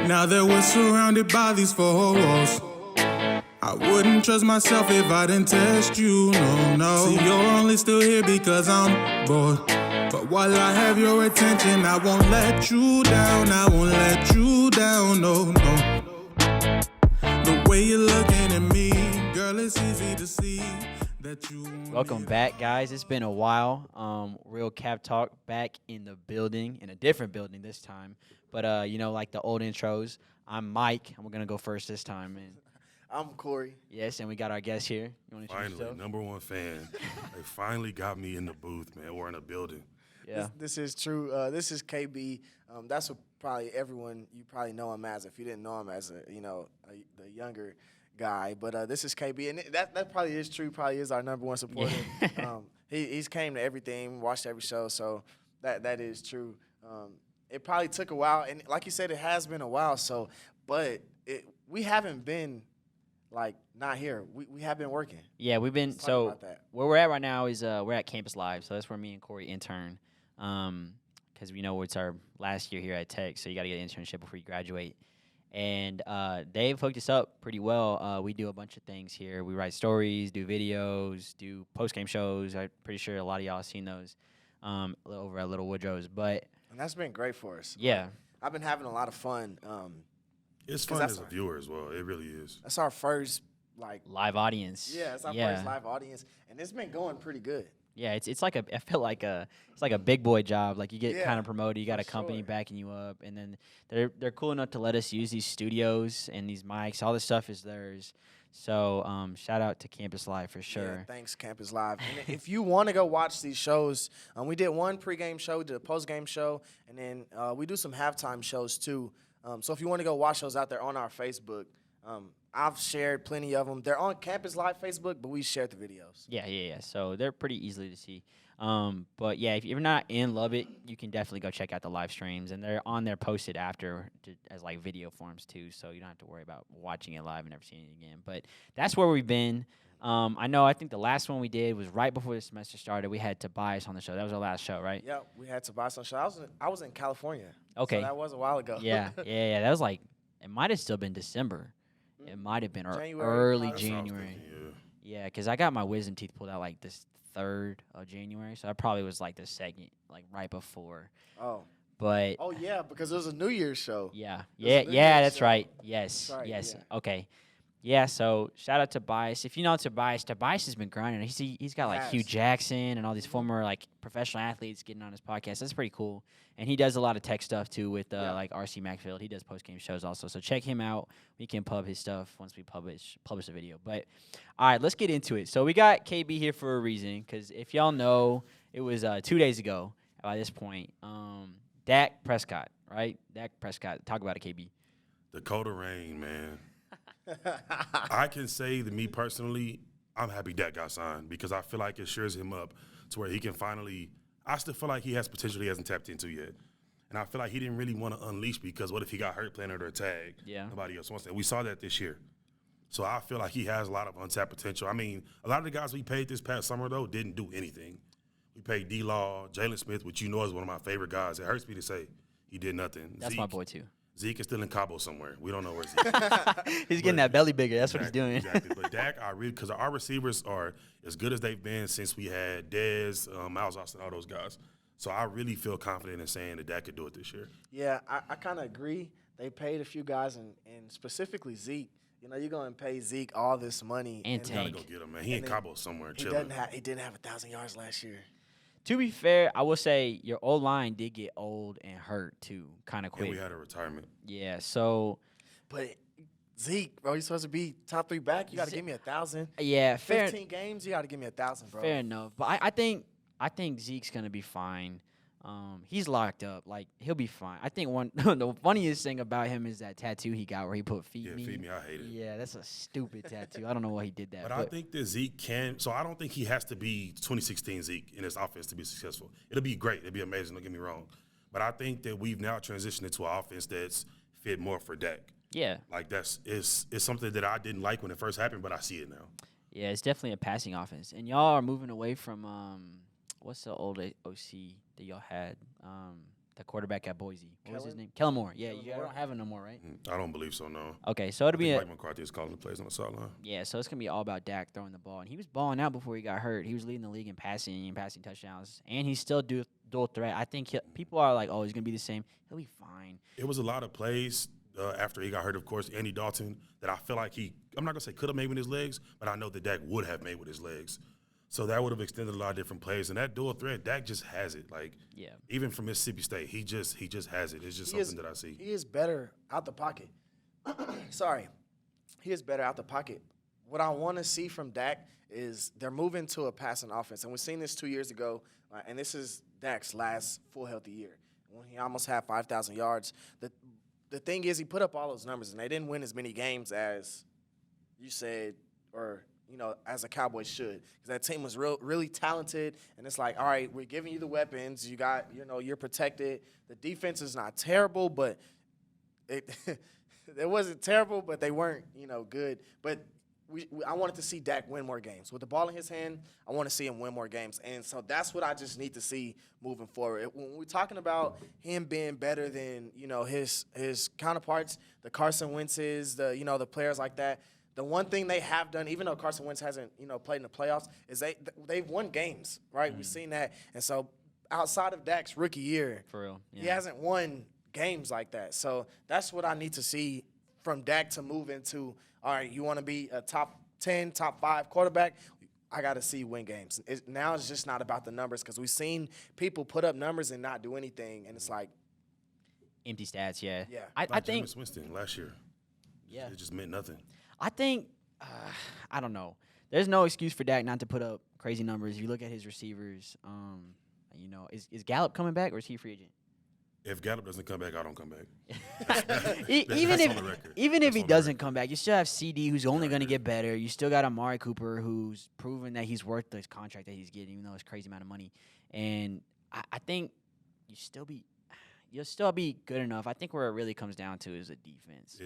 Now that we're surrounded by these four walls, I wouldn't trust myself if I didn't test you, no. See, you're only still here because I'm bored. But while I have your attention, I won't let you down. I won't let you down, no. The way you're looking at me, girl, it's easy to see that you. Welcome back, guys. It's been a while. RealCapTalk back in the building, in a different building this time. But like the old intros, I'm Mike, and we're gonna go first this time. And I'm Corey. yes, and we got our guest here. You want to introduce Finally, yourself? #1 fan. They finally got me in the booth, man, or in a building. Yeah. This is true. This is KB. That's what probably everyone, you probably know him as, if you didn't know him as the younger guy. But this is KB, and that probably is true. Probably is our #1 supporter. He's came to everything, watched every show, so that is true. It probably took a while, and like you said, it has been a while. So, but we haven't been like not here. We have been working. Yeah, we've been. Let's talk So about that. where we're at right now is we're at Campus Live. So that's where me and Corey intern. Because we know it's our last year here at Tech, so you got to get an internship before you graduate. And they've hooked us up pretty well. We do a bunch of things here. We write stories, do videos, do post-game shows. I'm pretty sure a lot of y'all have seen those over at Little Woodrow's. But And that's been great for us. yeah, I've been having a lot of fun. It's 'Cause fun that's as a our- viewer as well. It really is. That's our first live audience. Yeah, it's our first live audience, and it's been going pretty good. Yeah, it's like I feel like it's like a big boy job. Like you get Yeah, kind of promoted, you got a for company sure. backing you up, and then they're cool enough to let us use these studios and these mics. All this stuff is theirs. So shout out to Campus Live for sure. Yeah, thanks, Campus Live. And if you want to go watch these shows, we did one pregame show, we did a postgame show, and then we do some halftime shows too. So if you want to go watch those out there on our Facebook, I've shared plenty of them. They're on Campus Live Facebook, but we shared the videos. Yeah. So they're pretty easily to see. But yeah, if you're not in Lubbock, you can definitely go check out the live streams, and they're on there posted after as like video forms too, so you don't have to worry about watching it live and never seeing it again. But that's where we've been. I think the last one we did was right before the semester started. We had Tobias on the show. That was our last show, right? Yeah, we had to buy some show. I was in California. Okay. So that was a while ago. Yeah. That was like, it might have still been December. It might have been January, early probably. That's what I was January. thinking, Yeah, because I got my wisdom teeth pulled out like this 3rd of January, so I probably was like the 2nd, like right before. Oh. But Oh, yeah, because it was a New Year's show. yeah, It was a New Year's that's show. right. Yes, That's right, yes. yeah. Okay. Yeah, so shout out to Tobias. If you know Tobias has been grinding. He's got like Hugh Yes. Jackson and all these former like professional athletes getting on his podcast. That's pretty cool. And he does a lot of tech stuff too with Yeah. like RC Macfield. He does post game shows also. So check him out. We can pub his stuff once we publish the video. But all right, let's get into it. So we got KB here for a reason, because if y'all know, it was 2 days ago by this point. Dak Prescott, right? Dak Prescott. Talk about it, KB. Dakota Rain, man. I can say that me personally, I'm happy Dak got signed because I feel like it shores him up to where he can finally – I still feel like he has potential he hasn't tapped into yet. And I feel like he didn't really want to unleash because what if he got hurt playing under a tag? Yeah. Nobody else wants that. We saw that this year. So I feel like he has a lot of untapped potential. I mean, a lot of the guys we paid this past summer, though, didn't do anything. We paid D-Law, Jalen Smith, which you know is one of my favorite guys. It hurts me to say he did nothing. That's my boy too. Zeke is still in Cabo somewhere. We don't know where Zeke is. He's getting that belly bigger. That's what he's doing. Exactly. But Dak, because our receivers are as good as they've been since we had Dez, Miles Austin, all those guys. So I really feel confident in saying that Dak could do it this year. Yeah, I kind of agree. They paid a few guys, and specifically Zeke. You know, you're going to pay Zeke all this money. And You gotta Tank. go get him, man. He in then Cabo somewhere He chilling. didn't have 1,000 yards last year. To be fair, I will say your old line did get old and hurt too, kind of And we quick. had a retirement. Yeah, so But Zeke, bro, you're supposed to be top 3 back. You got to give me 1,000. yeah, fair, 15 games, you got to give me 1,000, bro. fair enough. But I think Zeke's gonna be fine. He's locked up. Like he'll be fine. I think the funniest thing about him is that tattoo he got where he put "feed Yeah, me." feed me. I hate it. Yeah, that's a stupid tattoo. I don't know why he did that. But I think that Zeke can. So I don't think he has to be 2016 Zeke in his offense to be successful. It'll be great. It'll be amazing. Don't get me wrong. But I think that we've now transitioned into an offense that's fit more for Dak. yeah, Like it's something that I didn't like when it first happened, but I see it now. yeah, it's definitely a passing offense. And y'all are moving away from what's the old OC that y'all had? the quarterback at Boise. What was his Kellen? name? Kellen Moore. Yeah, Kellen you Moore? don't have him no more, right? I don't believe so, no. Okay, so it'll I be think a, Mike McCarthy is calling the plays on the sideline. yeah, so it's gonna be all about Dak throwing the ball, and he was balling out before he got hurt. He was leading the league in passing and passing touchdowns, and he's still dual threat. I think people are like, oh, he's gonna be the same. He'll be fine. It was a lot of plays after he got hurt, of course, Andy Dalton, that I feel like I'm not going to say could have made with his legs, but I know that Dak would have made with his legs. So that would have extended a lot of different plays. And that dual threat, Dak just has it. Like, Yeah. even from Mississippi State, he just has it. It's just something that I see. He is better out the pocket. Sorry. He is better out the pocket. What I want to see from Dak is they're moving to a passing offense. And we've seen this 2 years ago, and this is Dak's last full healthy year when he almost had 5,000 yards. The thing is, he put up all those numbers, and they didn't win as many games as you said or – as a Cowboys should, because that team was really talented, and it's like, all right, we're giving you the weapons. You got, you're protected. The defense is not terrible, but it wasn't terrible, but they weren't, good. But I wanted to see Dak win more games. With the ball in his hand, I want to see him win more games, and so that's what I just need to see moving forward. When we're talking about him being better than, his counterparts, the Carson Wentz's, the players like that, the one thing they have done, even though Carson Wentz hasn't, played in the playoffs, is they've won games, right? Mm-hmm. We've seen that. And so outside of Dak's rookie year, For real. Yeah. he hasn't won games like that. So that's what I need to see from Dak to move into, all right, you want to be a top 10, top 5 quarterback, I got to see you win games. Now it's just not about the numbers, because we've seen people put up numbers and not do anything, and it's like. Empty stats, yeah. Yeah. I think. Jameis Winston last year. Yeah. It just meant nothing. I think, I don't know. There's no excuse for Dak not to put up crazy numbers. If you look at his receivers, is Gallup coming back or is he a free agent? If Gallup doesn't come back, I don't come back. Even if he doesn't come back, you still have CD who's only going to get better. You still got Amari Cooper who's proven that he's worth the contract that he's getting, even though it's a crazy amount of money. And I think you'll still be good enough. I think where it really comes down to is the defense.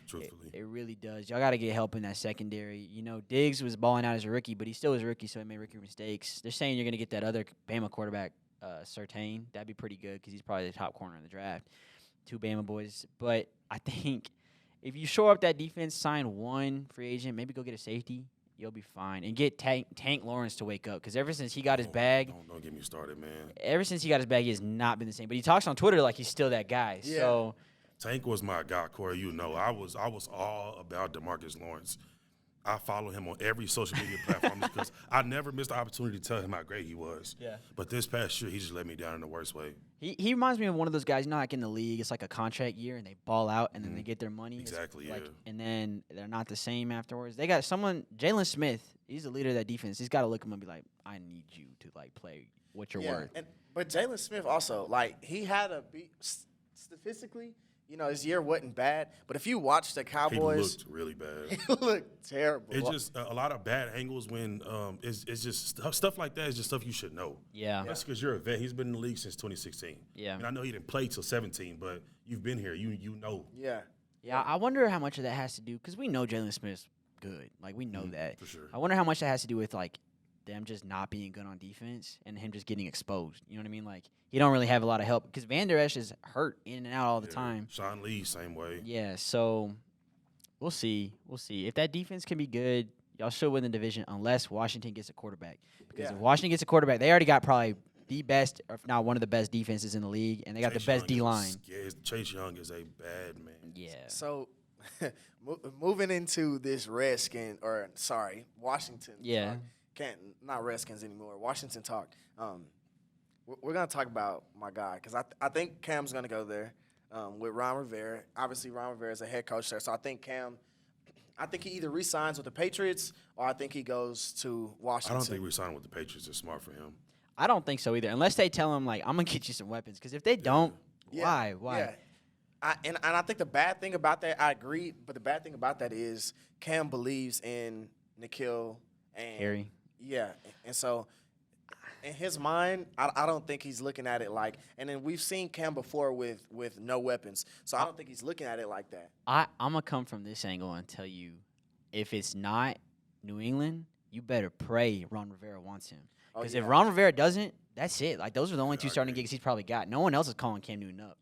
Truthfully. It really does. Y'all got to get help in that secondary. Diggs was balling out as a rookie, but he still was a rookie, so he made rookie mistakes. They're saying you're going to get that other Bama quarterback, Surtain. That'd be pretty good because he's probably the top corner in the draft. 2 Bama boys. But I think if you shore up that defense, sign one free agent, maybe go get a safety, you'll be fine. And get Tank Lawrence to wake up, because ever since he got his bag. Don't get me started, man. Ever since he got his bag, he has not been the same. But he talks on Twitter like he's still that guy. Yeah. So Tank was my guy, Corey. I was all about DeMarcus Lawrence. I follow him on every social media platform because I never missed the opportunity to tell him how great he was. Yeah. But this past year, he just let me down in the worst way. He reminds me of one of those guys, like in the league, it's like a contract year and they ball out and then they get their money. Exactly, It's like, yeah. And then they're not the same afterwards. They got someone, Jalen Smith, he's the leader of that defense. He's got to look at him and be like, I need you to play what you're worth. But Jalen Smith also, he had statistically, his year wasn't bad. But if you watch the Cowboys, He looked really bad. he looked terrible. It's just a lot of bad angles when it's just stuff like that is just stuff you should know. Yeah. That's because you're a vet. He's been in the league since 2016. Yeah. And I know he didn't play till 17, but you've been here. You know. Yeah. Yeah, I wonder how much of that has to do, because we know Jalen Smith's good. We know that. For sure. I wonder how much that has to do with, them just not being good on defense and him just getting exposed. You know what I mean? He don't really have a lot of help because Van Der Esch is hurt in and out all the time. Sean Lee, same way. Yeah, so we'll see. If that defense can be good, y'all should win the division unless Washington gets a quarterback. Because if Washington gets a quarterback, they already got probably the best, if not one of the best defenses in the league, and they got the best D-line. Chase Young is a bad man. Yeah. So, moving into this Washington. Yeah. Not Redskins anymore. Washington talk. We're gonna talk about my guy because I think Cam's gonna go there with Ron Rivera. Obviously, Ron Rivera is a head coach there, so I think he either re-signs with the Patriots or I think he goes to Washington. I don't think re-signing with the Patriots is smart for him. I don't think so either, unless they tell him I'm gonna get you some weapons. Because if they don't, why? Yeah. And I think the bad thing about that, I agree, but the bad thing about that is Cam believes in Nikhil and Harry. Yeah, and so in his mind, I don't think he's looking at it and then we've seen Cam before with no weapons, so I don't think he's looking at it like that. I'm going to come from this angle and tell you, if it's not New England, you better pray Ron Rivera wants him. Because yeah. if Ron Rivera doesn't, that's it. Like, those are the only two starting gigs he's probably got. No one else is calling Cam Newton up.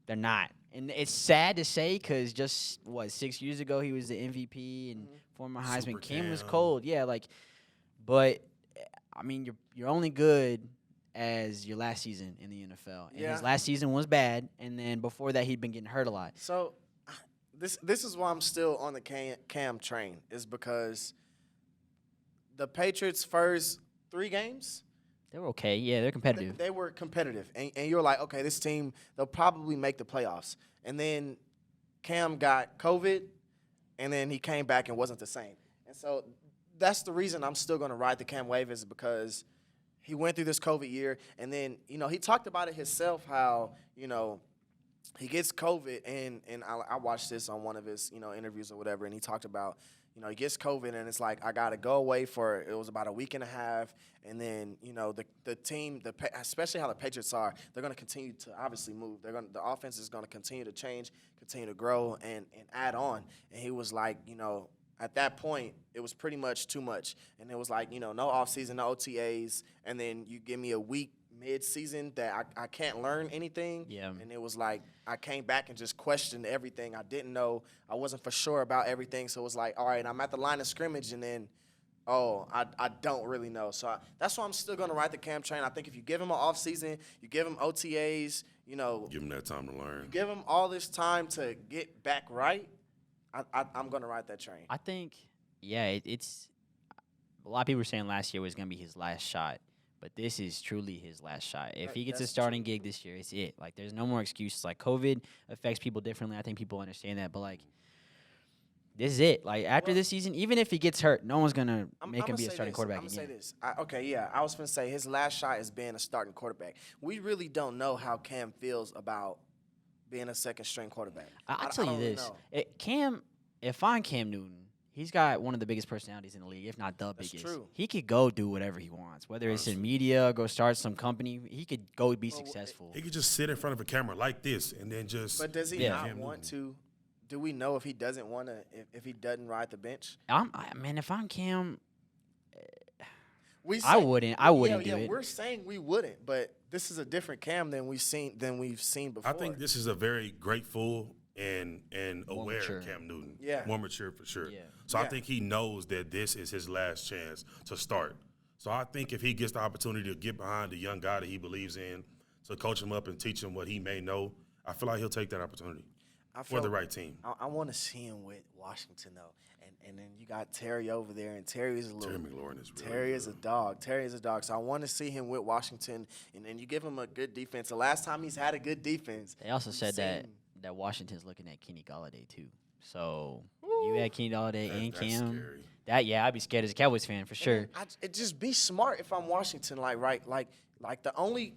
They're not. And it's sad to say because just, 6 years ago he was the MVP and former Heisman. Super Cam was Cam. cold. Yeah, like, but, I mean, you're only good as your last season in the NFL. And his last season was bad, and then before that he'd been getting hurt a lot. So this is why I'm still on the Cam train, is because the Patriots' first 3 games, They were okay. Yeah, they're competitive. they were competitive. And you're like, okay, this team, they'll probably make the playoffs. And then Cam got COVID, and then he came back and wasn't the same. And so that's the reason I'm still going to ride the Cam wave, is because he went through this COVID year. And then, he talked about it himself, how, he gets COVID, and I watched this on one of his, interviews or whatever, and he talked about, he gets COVID, and it's like, I got to go away for, it was about a week and a half, and then, the team, especially how the Patriots are, they're going to continue to obviously move. The offense is going to continue to change, continue to grow, and add on. And he was like, at that point, it was pretty much too much. And it was like, no offseason, no OTAs, and then you give me a week mid-season that I can't learn anything. Yeah. And it was like I came back and just questioned everything. I didn't know. I wasn't for sure about everything. So it was like, all right, I'm at the line of scrimmage, and then, I don't really know. So that's why I'm still going to ride the Cam train. I think if you give him an offseason, you give him OTAs, Give him that time to learn. give him all this time to get back right, I'm going to ride that train. I think, it's a lot of people were saying last year was going to be his last shot, but this is truly his last shot. If he gets a That's starting gig this year, it's it. Like, there's no more excuses. Like, COVID affects people differently. I think people understand that, but like, this is it. Like, after this season, even if he gets hurt, no one's going to make him be a starting quarterback I'm again. going to say this. I was going to say his last shot is being a starting quarterback. We really don't know how Cam feels about being a second-string quarterback. I'll tell you don't this. know. If I'm Cam Newton, he's got one of the biggest personalities in the league, if not the That's biggest. true. He could go do whatever he wants, whether it's in media, go start some company. He could go be successful. He could just sit in front of a camera like this and then just. But does he Yeah. not Cam want Newton. to? Do we know if he doesn't want to, if he doesn't ride the bench? Man, if I'm Cam, We I wouldn't do it. We're saying we wouldn't, but this is a different Cam than we've seen before. I think this is a very grateful and aware mature. Cam Newton. Yeah. More mature for sure. Yeah. So I Yeah. think he knows that this is his last chance to start. So I think if he gets the opportunity to get behind a young guy that he believes in, to coach him up and teach him what he may know, I feel like he'll take that opportunity for the right team. I want to see him with Washington though, and then you got Terry over there, and Terry is a little. Terry McLaurin is really Terry is a good. dog. Terry is a dog. So I want to see him with Washington, and then you give him a good defense. The last time he's had a good defense. They also said seen- that Washington's looking at Kenny Galladay too. So you had Kenny Galladay and That's Cam. scary. I'd be scared as a Cowboys fan for sure. It just be smart if I'm Washington. Like the only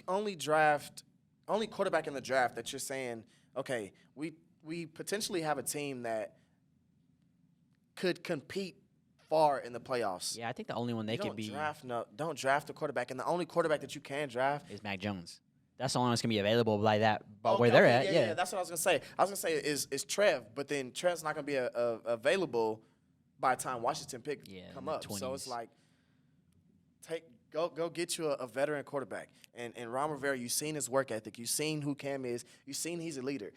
quarterback in the draft that you're saying, okay, we potentially have a team that could compete far in the playoffs. Yeah, I think the only one they could be Don't draft a quarterback, and the only quarterback that you can draft. is Mac Jones. That's the only one that's gonna be available like that, but Okay, where they're okay, at. yeah, that's what I was gonna say. I was gonna say is Trev, but then Trev's not gonna be available by the time Washington come in the up. So it's 20s. like go get you a veteran quarterback. And Ron Rivera, you've seen his work ethic. You've seen who Cam is. You've seen he's a leader.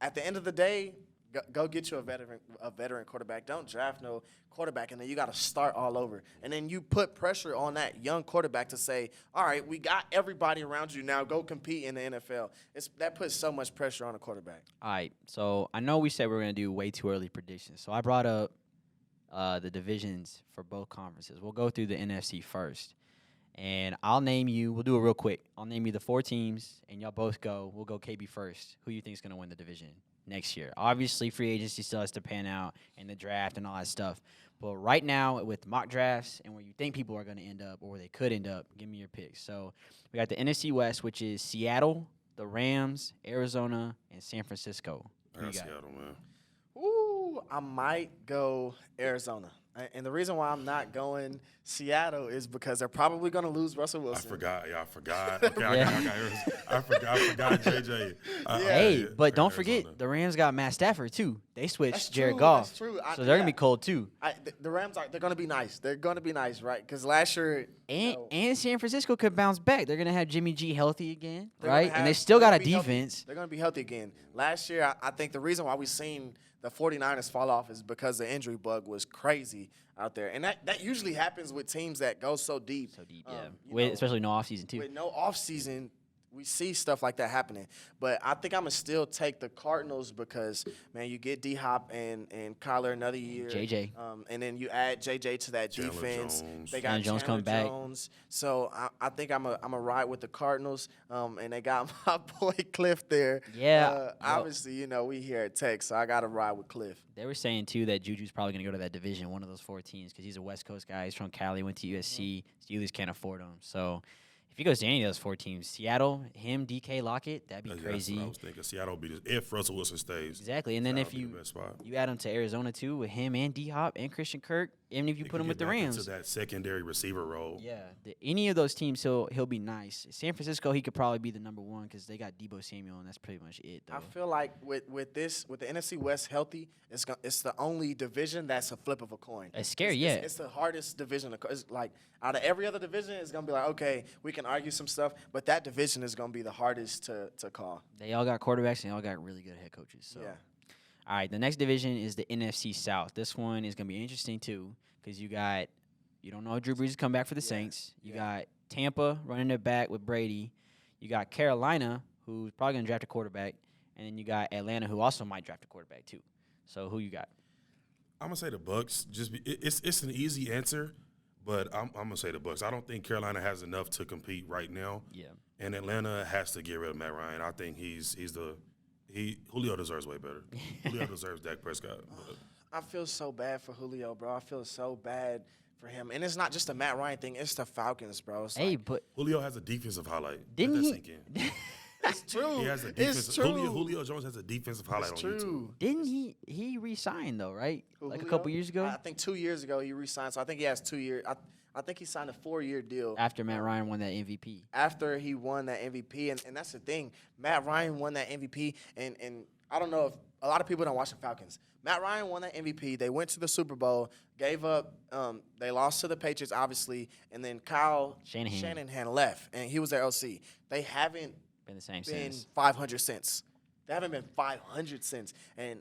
At the end of the day, go get you a veteran quarterback. Don't draft no quarterback, and then you got to start all over. And then you put pressure on that young quarterback to say, all right, we got everybody around you now. Go compete in the NFL. That puts so much pressure on a quarterback. All right, so I know we said we were gonna do way too early predictions, so I brought up the divisions for both conferences. We'll go through the NFC first, and I'll name you. We'll do it real quick. I'll name you the 4 teams, and y'all both go. We'll go KB first. Who you think is gonna win the division next year? Obviously, free agency still has to pan out, and the draft and all that stuff. But right now, with mock drafts and where you think people are going to end up or where they could end up, give me your picks. So we got the NFC West, which is Seattle, the Rams, Arizona, and San Francisco. Who I you got got? Seattle, man. Ooh, I might go Arizona. And the reason why I'm not going Seattle is because they're probably going to lose Russell Wilson. I forgot. Okay, I forgot JJ. Hey, but don't Arizona. forget, the Rams got Matt Stafford, too. They switched That's Jared true, Goff. that's true. So they're going to be cold, too. The Rams they're going to be nice. They're going to be nice, right? Because last year, And San Francisco could bounce back. They're going to have Jimmy G healthy again, they're right? gonna And they have- still they're got a gonna be healthy. defense. They're going to be healthy again. Last year, I think the reason why we've seen the 49ers fall off is because the injury bug was crazy out there. And that usually happens with teams that go so deep. So deep, yeah. You know, Especially no offseason, too. with no offseason, we see stuff like that happening. But I think I'm going to still take the Cardinals because, man, you get D-Hop and Kyler another year. JJ. And then you add JJ to that Chandler defense. Jones. They got Chandler Jones coming back. Jones. So I think I'm a ride with the Cardinals. And they got my boy Cliff there. Yeah. Obviously, you know, we here at Tech, so I got to ride with Cliff. They were saying, too, that Juju's probably going to go to that division, one of those 4 teams, because he's a West Coast guy. He's from Cali, went to USC. Steelers can't afford him. So if he goes to any of those 4 teams, Seattle, him, DK, Lockett, that'd be That's crazy. what I was thinking. Seattle will be if Russell Wilson stays. Exactly. And then if Seattle will be you the best spot. you add him to Arizona, too, with him and D-Hop and Christian Kirk, even if you He put can him with get the back Rams. into that secondary receiver role. Yeah, any of those teams, he'll be nice. San Francisco, he could probably be the number 1 because they got Debo Samuel, and that's pretty much it, though. I feel like with the NFC West healthy, it's the only division that's a flip of a coin. It's scary, It's the hardest division. It's like out of every other division, it's gonna be like, okay, we can argue some stuff, but that division is gonna be the hardest to call. They all got quarterbacks, and they all got really good head coaches. So. Yeah. All right, the next division is the NFC South. This one is going to be interesting, too, because you don't know if Drew Brees is come back for the Saints. You got Tampa running it back with Brady. You got Carolina, who's probably going to draft a quarterback. And then you got Atlanta, who also might draft a quarterback, too. So who you got? I'm gonna say the Bucks. It's an easy answer, but I'm gonna say the Bucks. I don't think Carolina has enough to compete right now. Yeah. And Atlanta has to get rid of Matt Ryan. I think Julio deserves way better. Julio deserves Dak Prescott. But I feel so bad for Julio, bro. I feel so bad for him, and it's not just a Matt Ryan thing. It's the Falcons, bro. It's Hey, like, but Julio has a defensive highlight. didn't Let that he? sink in. it's true. He has a It's defensive. true. Julio Jones has a defensive highlight It's on YouTube. true. Didn't he re-signed, though, right? Like a Julio? couple years ago? I think 2 years ago he re-signed. So I think he has 2 years. I think he signed a 4-year deal. After Matt Ryan won that MVP. After he won that MVP, and that's the thing. Matt Ryan won that MVP, and I don't know if a lot of people don't watch the Falcons. Matt Ryan won that MVP. They went to the Super Bowl, gave up. They lost to the Patriots, obviously, and then Kyle Shanahan left, and he was their OC. They haven't Been the same been since. 500 since. They haven't been 500 since, and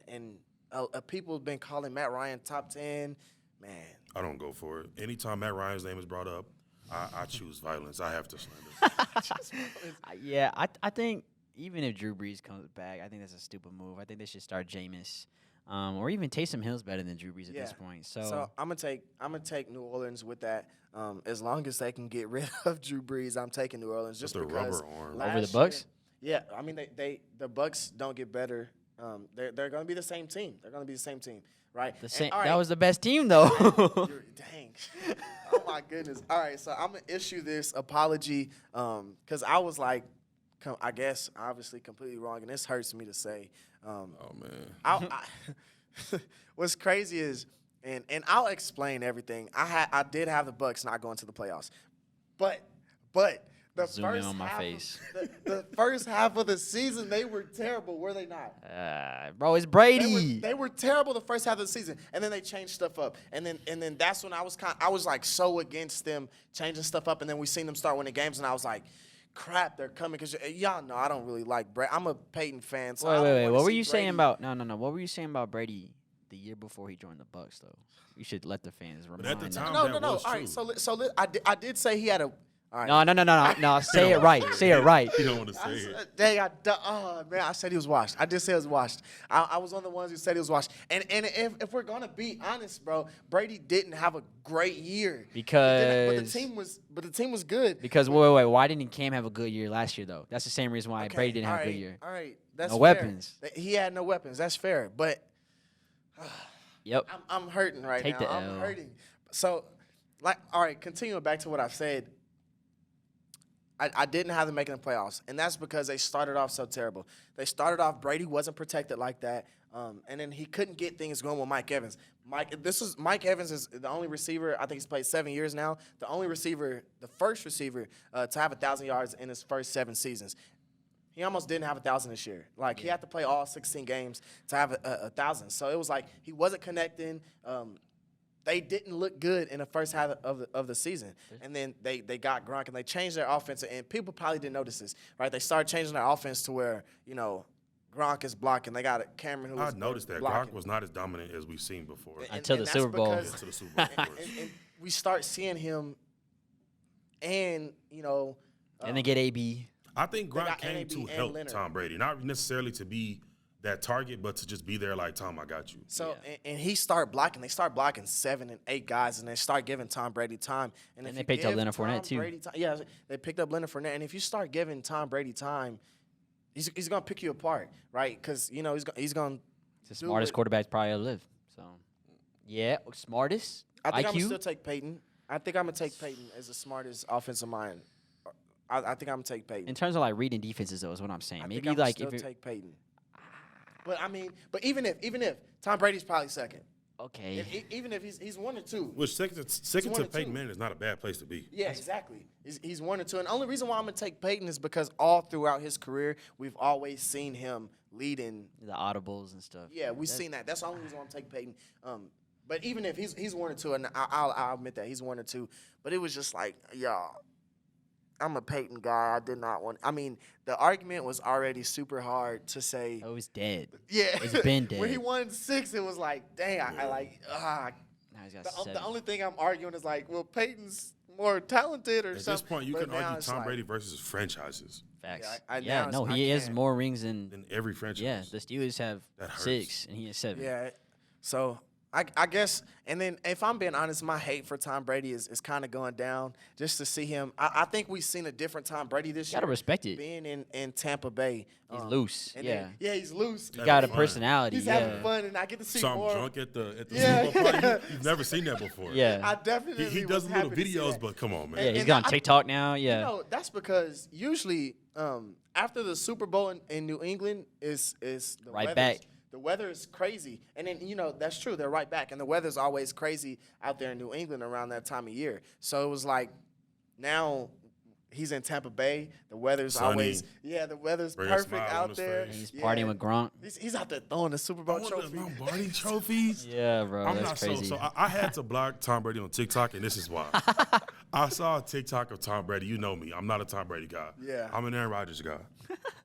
people have been calling Matt Ryan top 10. Man, I don't go for it. Anytime Matt Ryan's name is brought up, I choose violence. I have to slander. Yeah, I think even if Drew Brees comes back, I think that's a stupid move. I think they should start Jameis. Or even Taysom Hill's better than Drew Brees at this point. So I'm gonna take New Orleans with that. As long as they can get rid of Drew Brees, I'm taking New Orleans just With the because rubber arm. Over the Bucks? Yeah, I mean the Bucks don't get better. They're gonna be the same team. They're gonna be the same team, right? the same, all right, that was the best team, though. Dang. Oh my goodness. All right, so I'm gonna issue this apology because I was like, I guess obviously completely wrong, and this hurts me to say. Oh man. What's crazy is, and I'll explain everything. I did have the Bucks not going to the playoffs, but the Zoom in first on my half face. the first half of the season they were terrible, were they not? Bro, it's Brady. They were terrible the first half of the season, and then they changed stuff up, and then that's when I was like so against them changing stuff up, and then we seen them start winning games, and I was like, crap, they're coming because y'all know I don't really like Brady. I'm a Peyton fan. So I don't Wait. wanna What were see you saying Brady. about no? What were you saying about Brady the year before he joined the Bucks, though? You should let the fans remind at the them. time- No. that All was right, true. so I did say he had a. All right. No. Say it right. Say it right. You don't want to say it. Dang, I said he was washed. I did say he was washed. I was one of the ones who said he was washed. And if we're gonna be honest, bro, Brady didn't have a great year. Because but the team was good. Because wait. Why didn't Cam have a good year last year, though? That's the same reason why Okay, Brady didn't have all a good right, year. All right, that's No fair. weapons. He had no weapons. That's fair. But Yep. I'm hurting right Take now. the I'm L. hurting. So, all right, continuing back to what I've said. I didn't have them making the playoffs, and that's because they started off so terrible. They started off, Brady wasn't protected like that. And then he couldn't get things going with Mike Evans. Mike Evans is the only receiver. I think he's played 7 years now. The first receiver to have 1,000 yards in his first 7 seasons. He almost didn't have 1,000 this year. He had to play all 16 games to have 1,000. So it was like he wasn't connecting. They didn't look good in the first half of the season. And then they got Gronk, and they changed their offense. And people probably didn't notice this, right? They started changing their offense to where, Gronk is blocking. They got Cameron who was I noticed that blocking. Gronk was not as dominant as we've seen before. Until the that's Super Bowl. because- Until the Super Bowl, of course. and we start seeing him and, And they get AB. I think Gronk got came NAB to and help Leonard. Tom Brady, not necessarily to be that target, but to just be there like, Tom, I got you. So and he started blocking. They start blocking 7 and 8 guys, and they start giving Tom Brady time. And if they you picked up give Leonard Fournette, Tom too. Brady time, they picked up Leonard Fournette. And if you start giving Tom Brady time, he's gonna pick you apart, right? Because he's gonna. It's the smartest quarterback probably ever lived. So, yeah, smartest. I think IQ. I'm gonna still take Peyton. I think I'm gonna take Peyton as the smartest offensive mind. I think I'm gonna take Peyton. In terms of reading defenses, though, is what I'm saying. I Maybe think I'm if still you're take Peyton. But even if Tom Brady's probably second. okay. Even if he's 1 or 2. Which second one to or Peyton two. Manning is not a bad place to be. Yeah, exactly. He's 1 or 2. And the only reason why I'm going to take Peyton is because all throughout his career, we've always seen him leading. The audibles and stuff. Yeah, we've seen that. That's the only reason why I'm take Peyton. But even if he's 1 or 2, and I'll admit that he's 1 or 2, but it was just like, y'all, I'm a Peyton guy. I did not want. I mean, the argument was already super hard to say. Oh, it's dead. Yeah, It's been dead. When he won 6, it was like, dang, I like. Now he's got The 7. only thing I'm arguing is like, well, Peyton's more talented or At something. this point, you But can now argue it's Tom like- Brady versus franchises Facts. Yeah, now no, it's- he I has can't. more rings than. in every franchise. Yeah, the Steelers have That hurts. 6, and he has 7. Yeah. So I guess, and then if I'm being honest, my hate for Tom Brady is kind of going down just to see him. I think we've seen a different Tom Brady this You year. gotta respect it. Being in Tampa Bay. He's loose. and Yeah. then- he's loose. He got a fun. personality. He's yeah. having fun, and I get to see Some more. drunk at the Yeah. Super Bowl party. You've never seen that before. Yeah. I definitely He was does little happy to see videos, that. but come on, man. Yeah, he's and got on I- TikTok now. Yeah. That's because usually after the Super Bowl in New England is the Right weather's- back. The weather is crazy, and then that's true. They're right back, and the weather's always crazy out there in New England around that time of year. So it was like now he's in Tampa Bay. The weather's Sunny. always the weather's Bring a perfect smile on out his there. face. He's partying with Gronk. He's out there throwing the Super Bowl I want trophy. the Lombardi trophies. Yeah, bro. I'm that's not crazy. so I had to block Tom Brady on TikTok, and this is why. I saw a TikTok of Tom Brady. You know me. I'm not a Tom Brady guy. Yeah. I'm an Aaron Rodgers guy.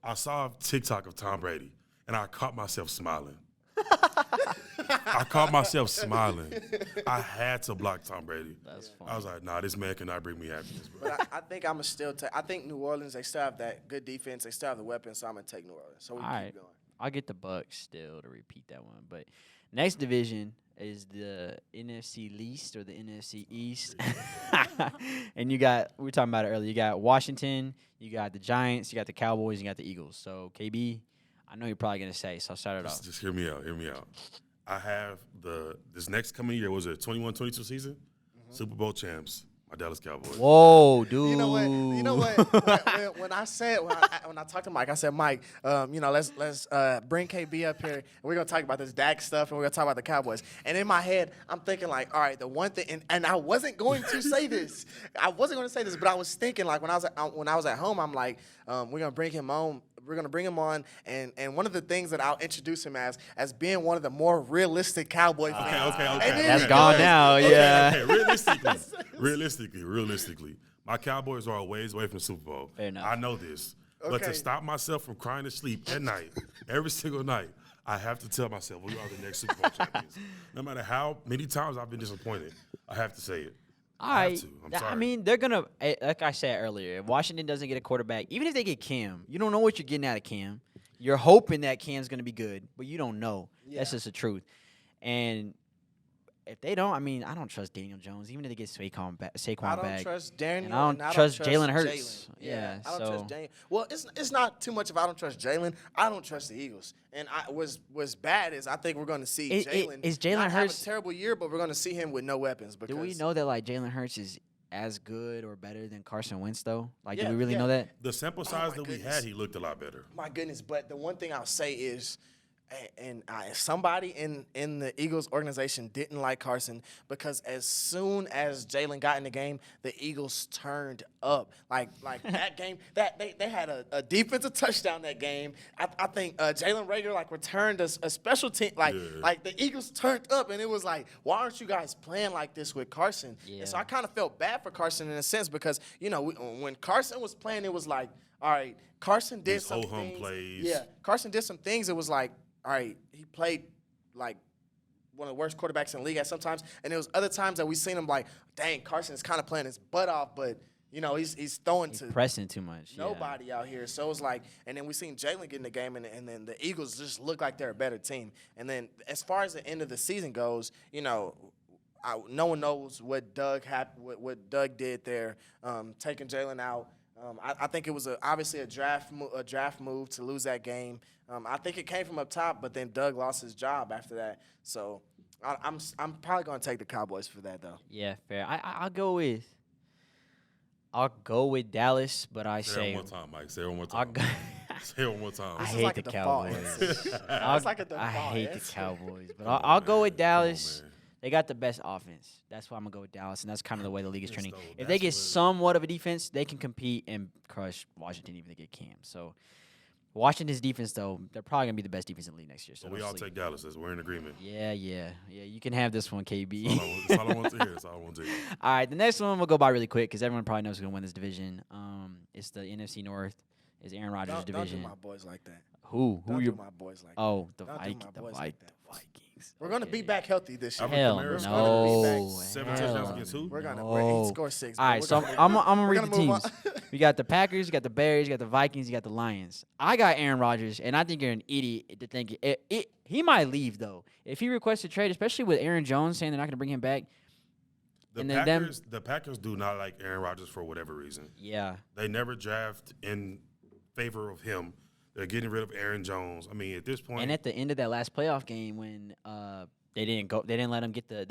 I saw a TikTok of Tom Brady, and I caught myself smiling. I caught myself smiling. I had to block Tom Brady. That's funny. I was like, nah, this man cannot bring me happiness, bro. But I think I'm still take. I think New Orleans, they still have that good defense. They still have the weapons, so I'm gonna take New Orleans. So we All keep right. going. I'll get the Bucks still to repeat that one. But next division is the NFC Least or the NFC East. And we were talking about it earlier. You got Washington, you got the Giants, you got the Cowboys, you got the Eagles. So, KB, I know you're probably going to say, so I'll start it off. Just hear me out. Hear me out. I have this next coming year, was it 21-22 season? Super Bowl champs, my Dallas Cowboys. Whoa, dude. You know what? when I said when I talked to Mike, I said, Mike, let's bring KB up here, and we're gonna talk about this Dak stuff, and we're gonna talk about the Cowboys. And in my head, I'm thinking like, all right, the one thing, and I wasn't going to say this. I wasn't going to say this, but I was thinking like when I was at home, I'm like, we're gonna bring him on. We're gonna bring him on, and one of the things that I'll introduce him as being one of the more realistic Cowboy fans. Okay. And then That's he gone goes, now, Okay, yeah. okay. Realistically, my Cowboys are a ways away from the Super Bowl. Fair enough. I know this. But Okay. to stop myself from crying to sleep at night, every single night, I have to tell myself we are the next Super Bowl champions. No matter how many times I've been disappointed, I have to say it. All I have right. to. I'm sorry. I mean, they're going to, like I said earlier, if Washington doesn't get a quarterback, even if they get Cam, you don't know what you're getting out of Cam. You're hoping that Cam's going to be good, but you don't know. That's Yeah. just the truth. And if they don't, I don't trust Daniel Jones, even if they get Saquon back. I don't trust Daniel. And I don't trust Jalen Hurts. Jalen. Yeah, I don't so- trust Daniel. Well, it's not too much if I don't trust Jalen. I don't trust the Eagles. And what's bad is I think we're going to see Jalen. is Jalen not have Hurts- a terrible year, but we're going to see him with no weapons. Because Do we know that, Jalen Hurts is as good or better than Carson Wentz, though? Do Yeah, we really yeah. know that? The sample size my that we goodness. had, he looked a lot better. My goodness, but the one thing I'll say is And somebody in the Eagles organization didn't like Carson because as soon as Jalen got in the game, the Eagles turned up. Like that game, that they had a defensive touchdown that game. I think Jalen Reagor returned a special team. Like the Eagles turned up, and it was like, why aren't you guys playing like this with Carson? Yeah. And so I kind of felt bad for Carson in a sense because when Carson was playing, it was like, all right, Carson did These some ho-hum things. plays. Yeah, Carson did some things. It was like, all right, he played like one of the worst quarterbacks in the league at sometimes, and there was other times that we seen him like, dang, Carson is kind of playing his butt off, but he's throwing to pressing too much. nobody out here. So it's like, and then we seen Jalen get in the game, and then the Eagles just look like they're a better team. And then as far as the end of the season goes, no one knows what Doug did there, taking Jalen out. I think it was obviously a draft move to lose that game. I think it came from up top, but then Doug lost his job after that. So I'm probably going to take the Cowboys for that, though. Yeah, fair. I'll go with Dallas, but I Say say it one more time, Mike. Say it one more I'll time. go. Say it one more time. I This is hate like the a default Cowboys. answer. I It's like a default hate the answer. Cowboys, but Come on, I'll go man. with Come on, Dallas. man. They got the best offense. That's why I'm gonna go with Dallas, and that's kind of the way the league is Yes, trending. though. If they That's get what- somewhat of a defense, they can compete and crush Washington even if they get Cam. So Washington's defense, though, they're probably gonna be the best defense in the league next year. So So we don't all sleep. take Dallas. We're in agreement. Yeah. You can have this one, KB. That's all I want to hear. That's all I want to hear. All right, the next one we'll go by really quick because everyone probably knows who's gonna win this division. It's the NFC North. It's Aaron Rodgers' Don't division. do my boys like that. Who Don't you? do my boys like that. Oh, the Don't do Vikings. my The boys like that. Vikings. We're going to Okay. be back healthy this year. Alvin Hell Kamara's gonna no. be back. 7 Hell touchdowns against who? We're going to no. he scored 6. All right, so I'm gonna we're read gonna the move teams. on. We got the Packers, you got the Bears, you got the Vikings, you got the Lions. I got Aaron Rodgers, and I think you're an idiot to think he might leave though. If he requests a trade, especially with Aaron Jones saying they're not gonna bring him back. And then The Packers do not like Aaron Rodgers for whatever reason. Yeah. They never draft in favor of him. They're getting rid of Aaron Jones. I mean, at this point, And at the end of that last playoff game when they didn't let him kick the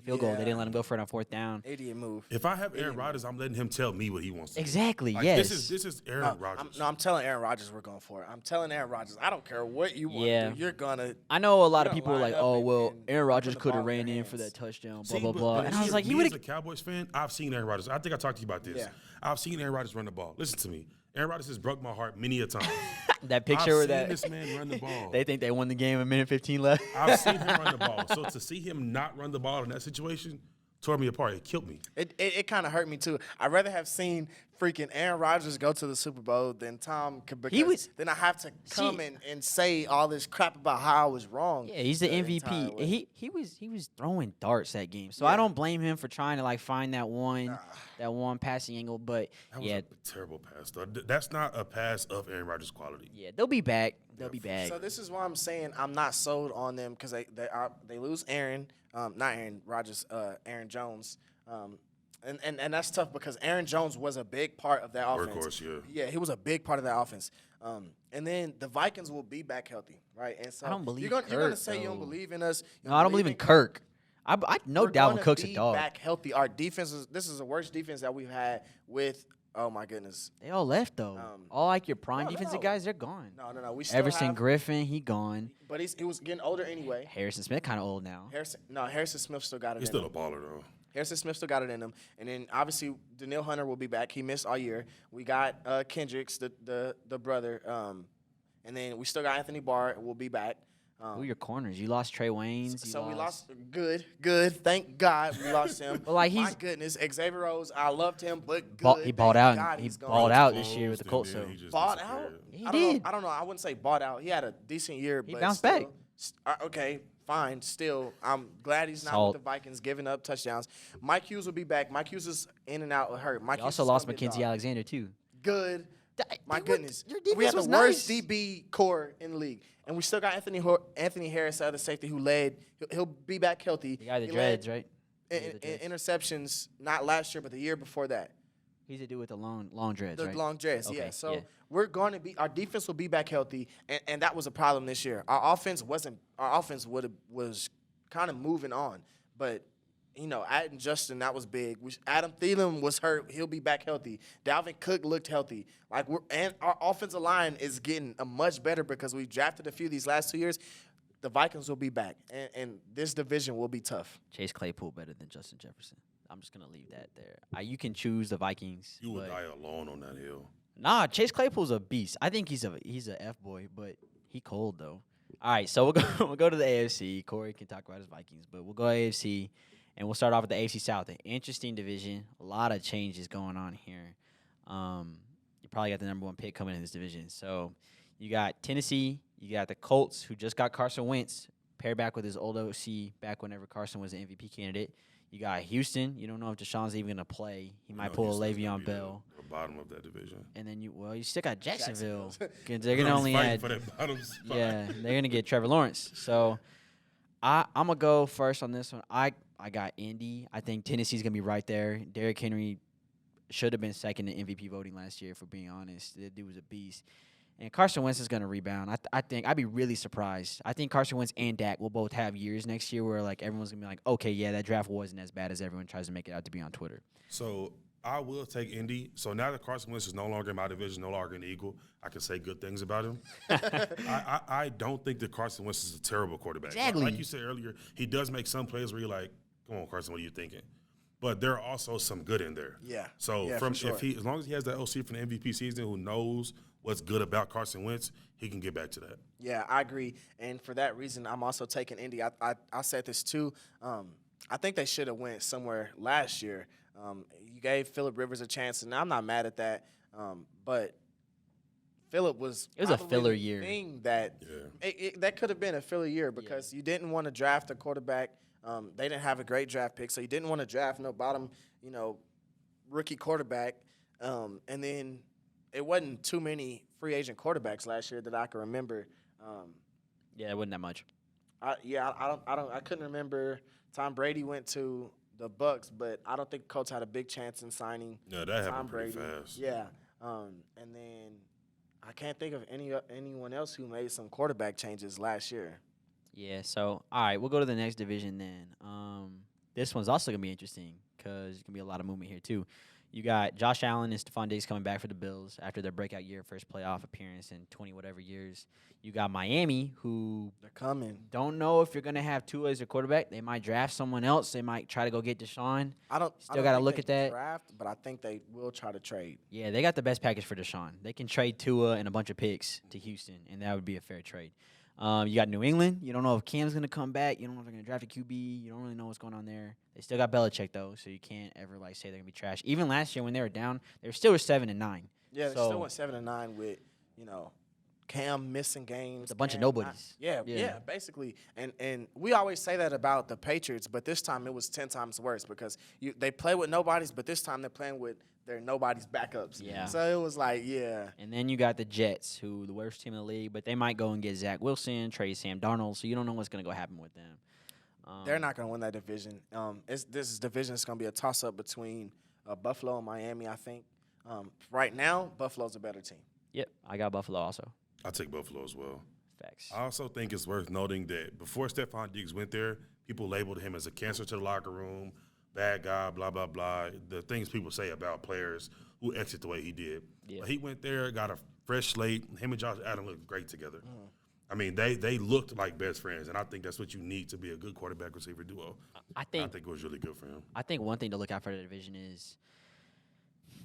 field goal. They Yeah. didn't let him go for it on 4th down. Idiot move. if I have Aaron Rodgers, I'm letting him tell me what he wants to do. Exactly. Like, yes. This is Aaron Rodgers. I'm telling Aaron Rodgers we're going for it. I'm telling Aaron Rodgers, I don't care what you want Yeah. to do. You're going to. I know a lot of gonna people are line like, up oh, and- well, and Aaron put Rodgers the could ball have in ran their in for hands. that touchdown, See, blah, blah, blah. but And I was me- like, he me would as have. a Cowboys fan, I've seen Aaron Rodgers. I think I talked to you about this. Yeah. I've seen Aaron Rodgers run the ball. Listen to me. Aaron Rodgers has broke my heart many a time. That I've picture where seen that this man run the ball. they think they won the game, a minute 15 left. I've seen him run the ball. So to see him not run the ball in that situation tore me apart. It killed me. It kind of hurt me too. I'd rather have seen freaking Aaron Rodgers go to the Super Bowl than Tom, because then I have to come and say all this crap about how I was wrong. Yeah, he's the entire MVP. way. He was throwing darts that game, so I don't blame him for trying to find that one passing angle. But That was yeah, a terrible pass, though. That's not a pass of Aaron Rodgers' quality. yeah, they'll be back. They'll be back. So this is why I'm saying I'm not sold on them because they lose Aaron, not Aaron Rodgers, Aaron Jones, and that's tough because Aaron Jones was a big part of that offense. Workhorse, yeah. Yeah, he was a big part of that offense. And then the Vikings will be back healthy, right? And so I don't believe you're gonna Kirk, say you don't though. believe in us. You No, I don't believe in Kirk. I know We're Dalvin gonna Cook's a be dog. Back healthy. Our defense this is the worst defense that we've had with. Oh my goodness. They all left though. All your prime no, defensive no. guys, they're gone. No. We still Everson have, Griffin, he gone. but he was getting older anyway. Harrison Smith kind of old now. Harrison Smith still got it He's in still him. a baller, though. Harrison Smith still got it in him. And then, obviously, Daniil Hunter will be back. He missed all year. We got Kendricks, the brother. And then we still got Anthony Barr will be back. Who are your corners? You lost Trey Waynes. So we lost. Good. Thank God we lost him. But, like, My he's- goodness, Xavier Rose, I loved him, but good. He balled out. God, He he's gone. balled out this year with the Closed, Colts. and So then he just Bought disappeared. out? He I did. don't know. I wouldn't say bought out. He had a decent year. He but bounced still, back. Okay, fine. Still, I'm glad he's not Salt. with the Vikings giving up touchdowns. Mike Hughes will be back. Mike Hughes is in and out hurt. Mike you Hughes also is lost gonna be a Mackenzie dog. Alexander too. Good. My goodness. Your We defense have was the worst nice. DB core in the league. And we still got Anthony Harris, the other safety, who led. He'll be back healthy. The guy that He led dreads, right? in interceptions, not last year, but the year before that. He's to do with the long dreads, The right? long dress, Okay, yeah. So yeah. we're going to be, our defense will be back healthy, and that was a problem this year. Our offense was kind of moving on, but adding Justin, that was big. Adam Thielen was hurt. He'll be back healthy. Dalvin Cook looked healthy. And our offensive line is getting much better because we drafted a few these last 2 years. The Vikings will be back, and this division will be tough. Chase Claypool better than Justin Jefferson. I'm just going to leave that there. You can choose the Vikings. You would die alone on that hill. Nah, Chase Claypool's a beast. I think he's a F-boy, but he cold, though. All right, so we'll go to the AFC. Corey can talk about his Vikings, but we'll go AFC, and we'll start off with the AFC South. An interesting division. A lot of changes going on here. You probably got the number 1 pick coming in this division. So you got Tennessee. You got the Colts, who just got Carson Wentz, paired back with his old OC back whenever Carson was an MVP candidate. You got Houston. You don't know if Deshaun's even going to play. He might pull a Le'Veon Bell. The bottom of that division. And then you still got Jacksonville. They're going to only add. For that bottom spot. Yeah, they're going to get Trevor Lawrence. So I'm going to go first on this one. I got Indy. I think Tennessee's going to be right there. Derrick Henry should have been second in MVP voting last year, for being honest. That dude was a beast. And Carson Wentz is going to rebound. I think I'd be really surprised. I think Carson Wentz and Dak will both have years next year where everyone's going to be like, okay, yeah, that draft wasn't as bad as everyone tries to make it out to be on Twitter. So I will take Indy. So now that Carson Wentz is no longer in my division, no longer an Eagle, I can say good things about him. I don't think that Carson Wentz is a terrible quarterback. Exactly. Like you said earlier, he does make some plays where you're like, come on, Carson, what are you thinking? But there are also some good in there. Yeah. So yeah, from sure. as long as he has that OC from the MVP season who knows what's good about Carson Wentz, he can get back to that. Yeah, I agree. And for that reason, I'm also taking Indy. I said this too. I think they should have went somewhere last year. You gave Phillip Rivers a chance, and I'm not mad at that. But Phillip was – it was a filler the year. Thing that that could have been a filler year because you didn't want to draft a quarterback. They didn't have a great draft pick, so you didn't want to draft no bottom, rookie quarterback. And then it wasn't too many free agent quarterbacks last year that I can remember. Yeah, it wasn't that much. I couldn't remember. Tom Brady went to the Bucks, but I don't think Colts had a big chance in signing. Yeah, that Tom happened pretty Brady. fast. Yeah, and then I can't think of anyone else who made some quarterback changes last year. Yeah, so, all right, we'll go to the next division then. This one's also going to be interesting because there's going to be a lot of movement here too. You got Josh Allen and Stephon Diggs coming back for the Bills after their breakout year, first playoff appearance in 20-whatever years. You got Miami, who They're coming. don't know if you're going to have Tua as a quarterback. They might draft someone else. They might try to go get Deshaun. Still got to look at that. Draft, but I think they will try to trade. Yeah, they got the best package for Deshaun. They can trade Tua and a bunch of picks to Houston, and that would be a fair trade. You got New England. You don't know if Cam's going to come back. You don't know if they're going to draft a QB. You don't really know what's going on there. They still got Belichick, though, so you can't ever say they're going to be trash. Even last year when they were down, they were still 7-9. Yeah, they still went 7-9 with, Cam missing games. A bunch of nobodies. Yeah, basically. And we always say that about the Patriots, but this time it was 10 times worse because they play with nobodies, but this time they're playing with their nobody's backups. Yeah. So it was like, yeah. And then you got the Jets, who the worst team in the league, but they might go and get Zach Wilson, trade Sam Darnold, so you don't know what's going to go happen with them. They're not going to win that division. This division is going to be a toss-up between Buffalo and Miami, I think. Right now, Buffalo's a better team. Yep, I got Buffalo also. I'll take Buffalo as well. Facts. I also think it's worth noting that before Stephon Diggs went there, people labeled him as a cancer to the locker room, bad guy, blah, blah, blah, the things people say about players who exit the way he did. Yeah. But he went there, got a fresh slate. Him and Josh Allen looked great together. I mean, they looked like best friends, and I think that's what you need to be a good quarterback receiver duo. I think it was really good for him. I think one thing to look out for the division is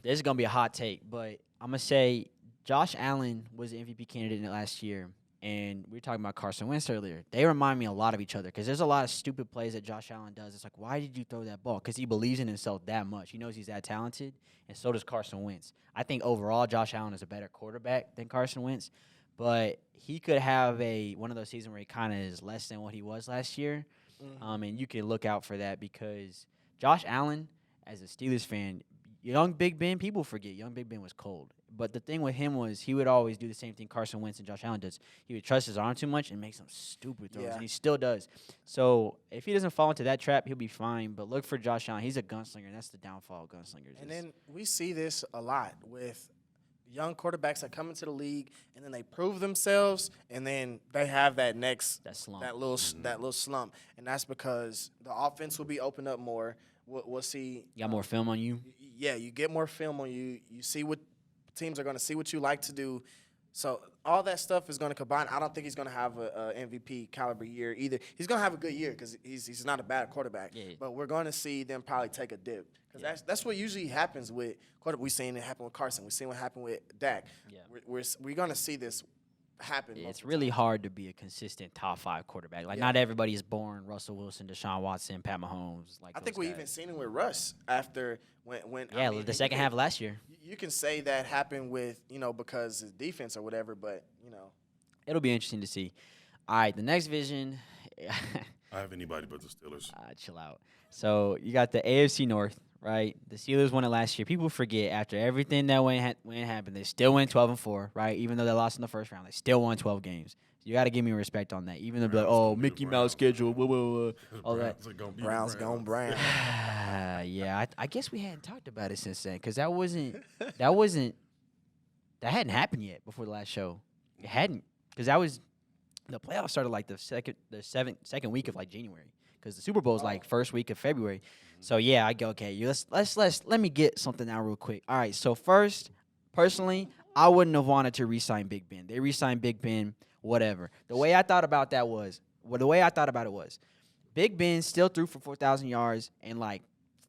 this is going to be a hot take, but I'm going to say Josh Allen was the MVP candidate in it last year, and we were talking about Carson Wentz earlier. They remind me a lot of each other because there's a lot of stupid plays that Josh Allen does. It's like, why did you throw that ball? Because he believes in himself that much. He knows he's that talented, and so does Carson Wentz. I think overall Josh Allen is a better quarterback than Carson Wentz, but he could have one of those seasons where he kind of is less than what he was last year, and you can look out for that because Josh Allen, as a Steelers fan, young Big Ben, people forget young Big Ben was cold. But the thing with him was he would always do the same thing Carson Wentz and Josh Allen does. He would trust his arm too much and make some stupid throws, and he still does. So if he doesn't fall into that trap, he'll be fine. But look for Josh Allen. He's a gunslinger, and that's the downfall of gunslingers. And then we see this a lot with young quarterbacks that come into the league and then they prove themselves and then they have that slump. that little slump, and that's because the offense will be opened up more. We'll see. You got more film on you? Yeah, you get more film on you. You see what teams are going to see what you like to do. So all that stuff is going to combine. I don't think he's going to have a MVP caliber year either. He's going to have a good year because he's not a bad quarterback. Yeah. But we're going to see them probably take a dip because that's what usually happens with quarterback. We've seen it happen with Carson. We've seen what happened with Dak. Yeah. We're going to see this happen. It's really hard to be a consistent top 5 quarterback. Like, not everybody is born Russell Wilson, Deshaun Watson, Pat Mahomes. Like, I think we even seen it with Russ after when yeah, the second half of last year. You can say that happened with, because his defense or whatever, but, It'll be interesting to see. All right, the next vision. I have anybody but the Steelers. Chill out. So you got the AFC North, right? The Steelers won it last year. People forget after everything that went happened, they still went 12-4, right? Even though they lost in the first round, they still won 12 games. You got to give me respect on that. Even though they're like, oh, Mickey Mouse schedule, all that. Browns gone brown. Yeah, I guess we hadn't talked about it since then because that hadn't happened yet before the last show. It hadn't because the playoffs started like the second week of like January because the Super Bowl is like first week of February. So yeah, I go okay. Let me get something out real quick. All right, so first, personally, I wouldn't have wanted to re-sign Big Ben. They re-signed Big Ben. Whatever. The way I thought about it was, Big Ben still threw for 4,000 yards and like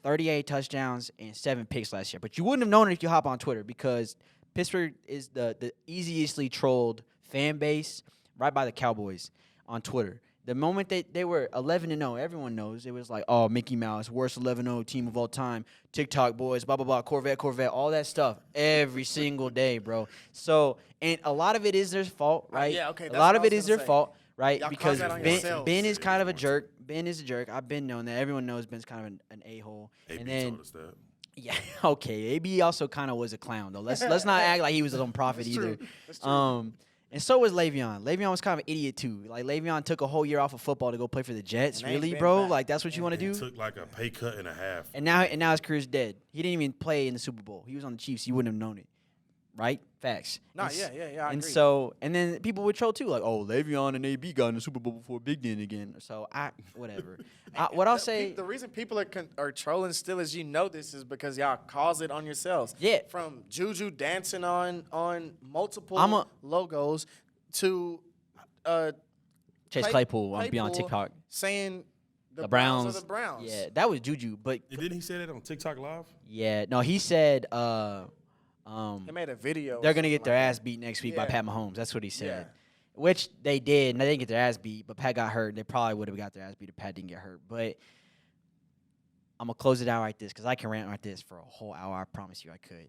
38 touchdowns and 7 picks last year. But you wouldn't have known it if you hop on Twitter because Pittsburgh is the easiestly trolled fan base right by the Cowboys on Twitter. The moment they were 11-0, everyone knows it was like, oh, Mickey Mouse, worst 11-0 team of all time, TikTok boys, blah, blah, blah, Corvette, all that stuff every single day, bro. So, and a lot of it is their fault, right? Yeah, okay. A lot of it is their fault, right? Y'all Because cause that on Ben yourselves. is kind of a jerk. Ben is a jerk. I've been known that. Everyone knows Ben's kind of an a-hole. AB And then, told us that. yeah, okay. AB also kind of was a clown, though. Let's not act like he was some prophet either. That's true. And so was Le'Veon. Le'Veon was kind of an idiot, too. Like, Le'Veon took a whole year off of football to go play for the Jets. And ain't Really, been bro? back. Like, that's what you want to do? Took like a pay cut and a half. And now his career's dead. He didn't even play in the Super Bowl. He was on the Chiefs. You wouldn't have known it. Right? Facts. No, And yeah, I and agree. so, and then people would troll, too. Like, oh, Le'Veon and AB got in the Super Bowl before Big Ben again. So, whatever. What I'll say. The reason people are trolling still is this is because y'all cause it on yourselves. Yeah. From Juju dancing on multiple logos to Chase Claypool on Be on TikTok. saying the Browns are the Browns. Yeah, that was Juju. But, And didn't he say that on TikTok Live? yeah, no, he said They made a video. they're going to get their like ass beat next week by Yeah. Pat Mahomes. That's what he said. Yeah. Which they did, and they didn't get their ass beat, but Pat got hurt. They probably would have got their ass beat if Pat didn't get hurt. But I'm going to close it out like this because I can rant like this for a whole hour. I promise you I could.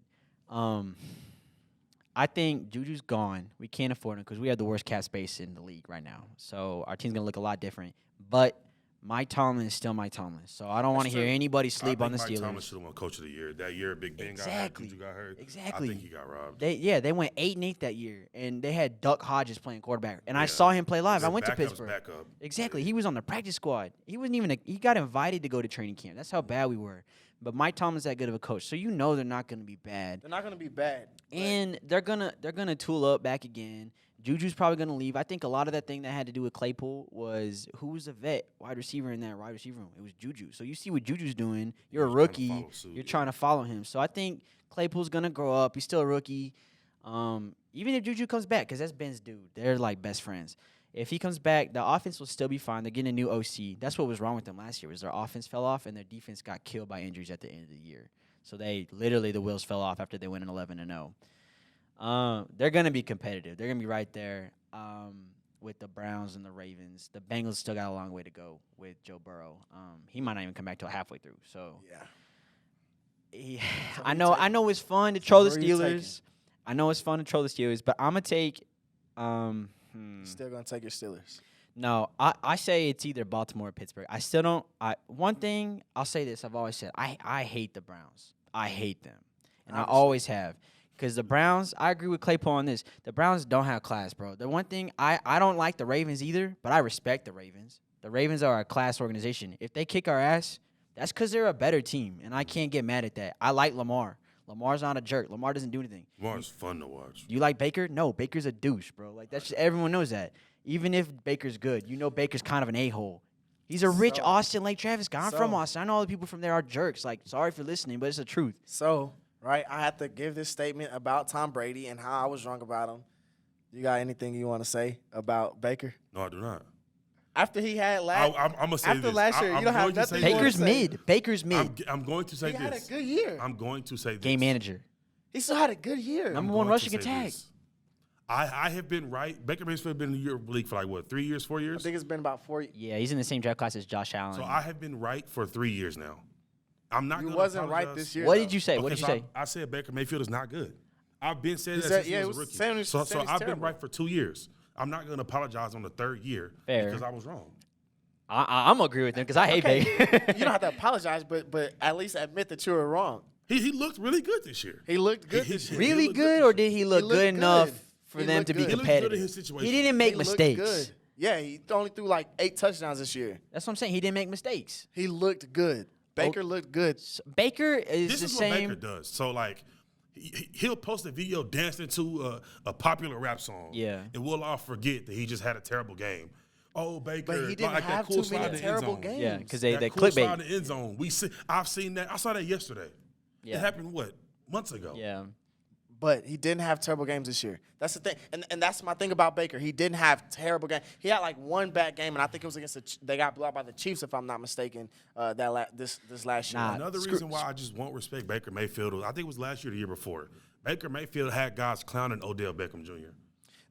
I think Juju's gone. We can't afford him because we have the worst cap space in the league right now. So our team's going to look a lot different. But Mike Tomlin is still Mike Tomlin. So I don't want to hear anybody sleep on the Mike Steelers. Tomlin should have won Coach of the Year. That year Big Ben got hurt, Juju got hurt. Exactly. I think he got robbed. They went 8-8 that year, and they had Duck Hodges playing quarterback. And I saw him play live. I went to Pittsburgh. Backup. Exactly. He was on the practice squad. He wasn't even he got invited to go to training camp. That's how bad we were. But Mike Tomlin's that good of a coach, so you know they're not going to be bad. They're not going to be bad. And they're gonna tool up back again. Juju's probably gonna leave. I think a lot of that thing that had to do with Claypool was who was the vet wide receiver in that wide receiver room. It was Juju. So you see what Juju's doing. You're a He's trying to rookie. follow suit, You're yeah. trying to follow him. So I think Claypool's gonna grow up. He's still a rookie. Even if Juju comes back, because that's Ben's dude. They're like best friends. If he comes back, the offense will still be fine. They're getting a new OC. That's what was wrong with them last year was their offense fell off and their defense got killed by injuries at the end of the year. So the wheels fell off after they went 11-0. They're going to be competitive. They're going to be right there with the Browns and the Ravens. The Bengals still got a long way to go with Joe Burrow. He might not even come back till halfway through. So Yeah. I know it's fun to troll the who are you Steelers. I know it's fun to troll the Steelers, but I'm going to take Still going to take your Steelers. No, I say it's either Baltimore or Pittsburgh. I still don't. One thing, I'll say this. I've always said, I hate the Browns. I hate them. And I always have. Because the Browns, I agree with Claypool on this. The Browns don't have class, bro. The one thing, I don't like the Ravens either, but I respect the Ravens. The Ravens are a class organization. If they kick our ass, that's because they're a better team, and I can't get mad at that. I like Lamar. Lamar's not a jerk. Lamar doesn't do anything. Lamar's fun to watch. You like Baker? No, Baker's a douche, bro. Like that's just, everyone knows that. Even if Baker's good, you know Baker's kind of an a-hole. He's a rich Austin like Travis guy. I'm from Austin. I know all the people from there are jerks. Like, sorry for listening, but it's the truth. So, right, I have to give this statement about Tom Brady and how I was wrong about him. You got anything you want to say about Baker? No, I do not. After he had I'm gonna say after this. last year, I'm you don't have going to nothing. say you wanna Baker's say. mid. Baker's mid. I'm going to say He this. had a good year. I'm going to say this. Game manager. He still had a good year. Number I'm one going to rushing say attack. this. I have been right. Baker Mayfield been in the league for like what, 3 years, 4 I years? think it's been about 4 years. Yeah, he's in the same draft class as Josh Allen. So I have been right for 3 years now. I'm not. You gonna wasn't right apologize. this year. What though. did you say? What Okay, did you so say? I said Baker Mayfield is not good. I've been saying You that said- since yeah, he it was a was rookie. saying- So saying he's I've been terrible. right for 2 years. I'm not going to apologize on the 3rd year Fair. because I was wrong. I'm gonna agree with him because I hate Okay. Baker. You don't have to apologize, but at least admit that you were wrong. He looked really good this year. He looked good He- this he- year. Really looked good, good or this did he look looked good enough good. for He them looked to be good. He looked good in competitive? his situation. He didn't He make looked mistakes. good. Yeah, he only threw like 8 touchdowns this year. That's what I'm saying. He didn't make mistakes. He looked good. Baker looked good. Baker is This the is same. what Baker does. So like, he'll post a video dancing to a popular rap song. Yeah. and we'll all forget that he just had a terrible game. Oh, Baker, But he didn't like that have cool too slide in many the end terrible zone. games. Yeah, because That they cool slide clickbait. in the end zone. I've seen that. I saw that yesterday. Yeah. It happened months ago. Yeah. But he didn't have terrible games this year. That's the thing. And that's my thing about Baker. He didn't have terrible games. He had like one bad game, and I think it was against they got blocked by the Chiefs, if I'm not mistaken, this last year. Nah. Another reason why I just won't respect Baker Mayfield, I think it was last year or the year before. Baker Mayfield had guys clowning Odell Beckham Jr.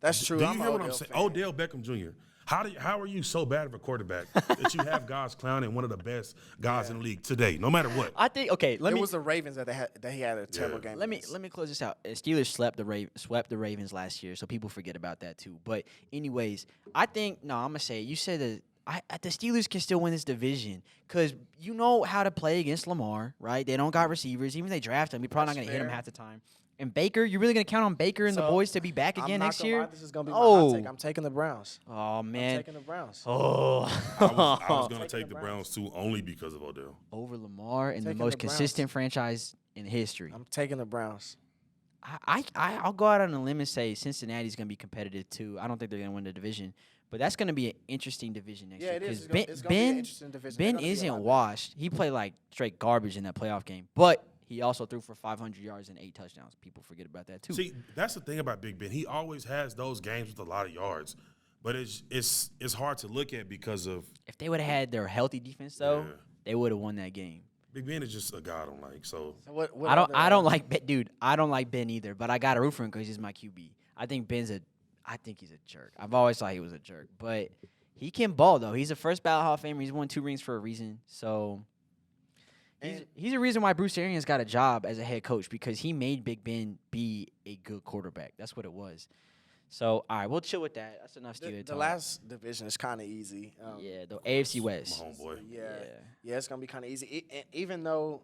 That's true. Do you I'm hear a what I'm Odell saying? fan. Odell Beckham Jr. How are you so bad of a quarterback that you have guys clowning one of the best guys in the league today, no matter what? I think let It me was the Ravens that he had a terrible game. let me against. close this out. Steelers swept the Ravens last year, so people forget about that too. But anyways, I think I'm gonna say it. You said that the Steelers can still win this division because you know how to play against Lamar, right? They don't got receivers. Even if they draft him, you're probably not That's gonna hit him fair. half the time. And Baker, you're really gonna count on Baker and the So, boys to be back I'm again not next gonna year? lie, this is gonna be my hot take. Oh, I'm taking the Browns. oh I'm man, taking the Browns. oh, I was going to Taking take the the Browns too, only because of Odell. over Lamar and the Taking most the Browns. consistent franchise in history. I'm taking the Browns. I'll go out on a limb and say Cincinnati's going to be competitive too. I don't think they're going to win the division, but that's going to be an interesting division next Yeah, year it is. because It's gonna be an interesting division. They're Ben gonna be a isn't lot better. washed. He played like straight garbage in that playoff game, but he also threw for 500 yards and 8 touchdowns. People forget about that too. See, that's the thing about Big Ben. He always has those games with a lot of yards, but it's hard to look at because of If they would have had their healthy defense though, Yeah. they would have won that game. Big Ben is just a guy I don't like. So So what I don't like Ben, dude. I don't like Ben either, but I got to root for him because he's my QB. I think he's a jerk. I've always thought he was a jerk, but he can ball though. He's a first ballot Hall of Famer. He's won 2 rings for a reason. So he's a reason why Bruce Arians got a job as a head coach because he made Big Ben be a good quarterback. That's what it was. So all right, we'll chill with that. That's enough Steelers The talk. last division is kind of easy. Yeah, the AFC West. my homeboy. Yeah, it's gonna be kind of easy. And even though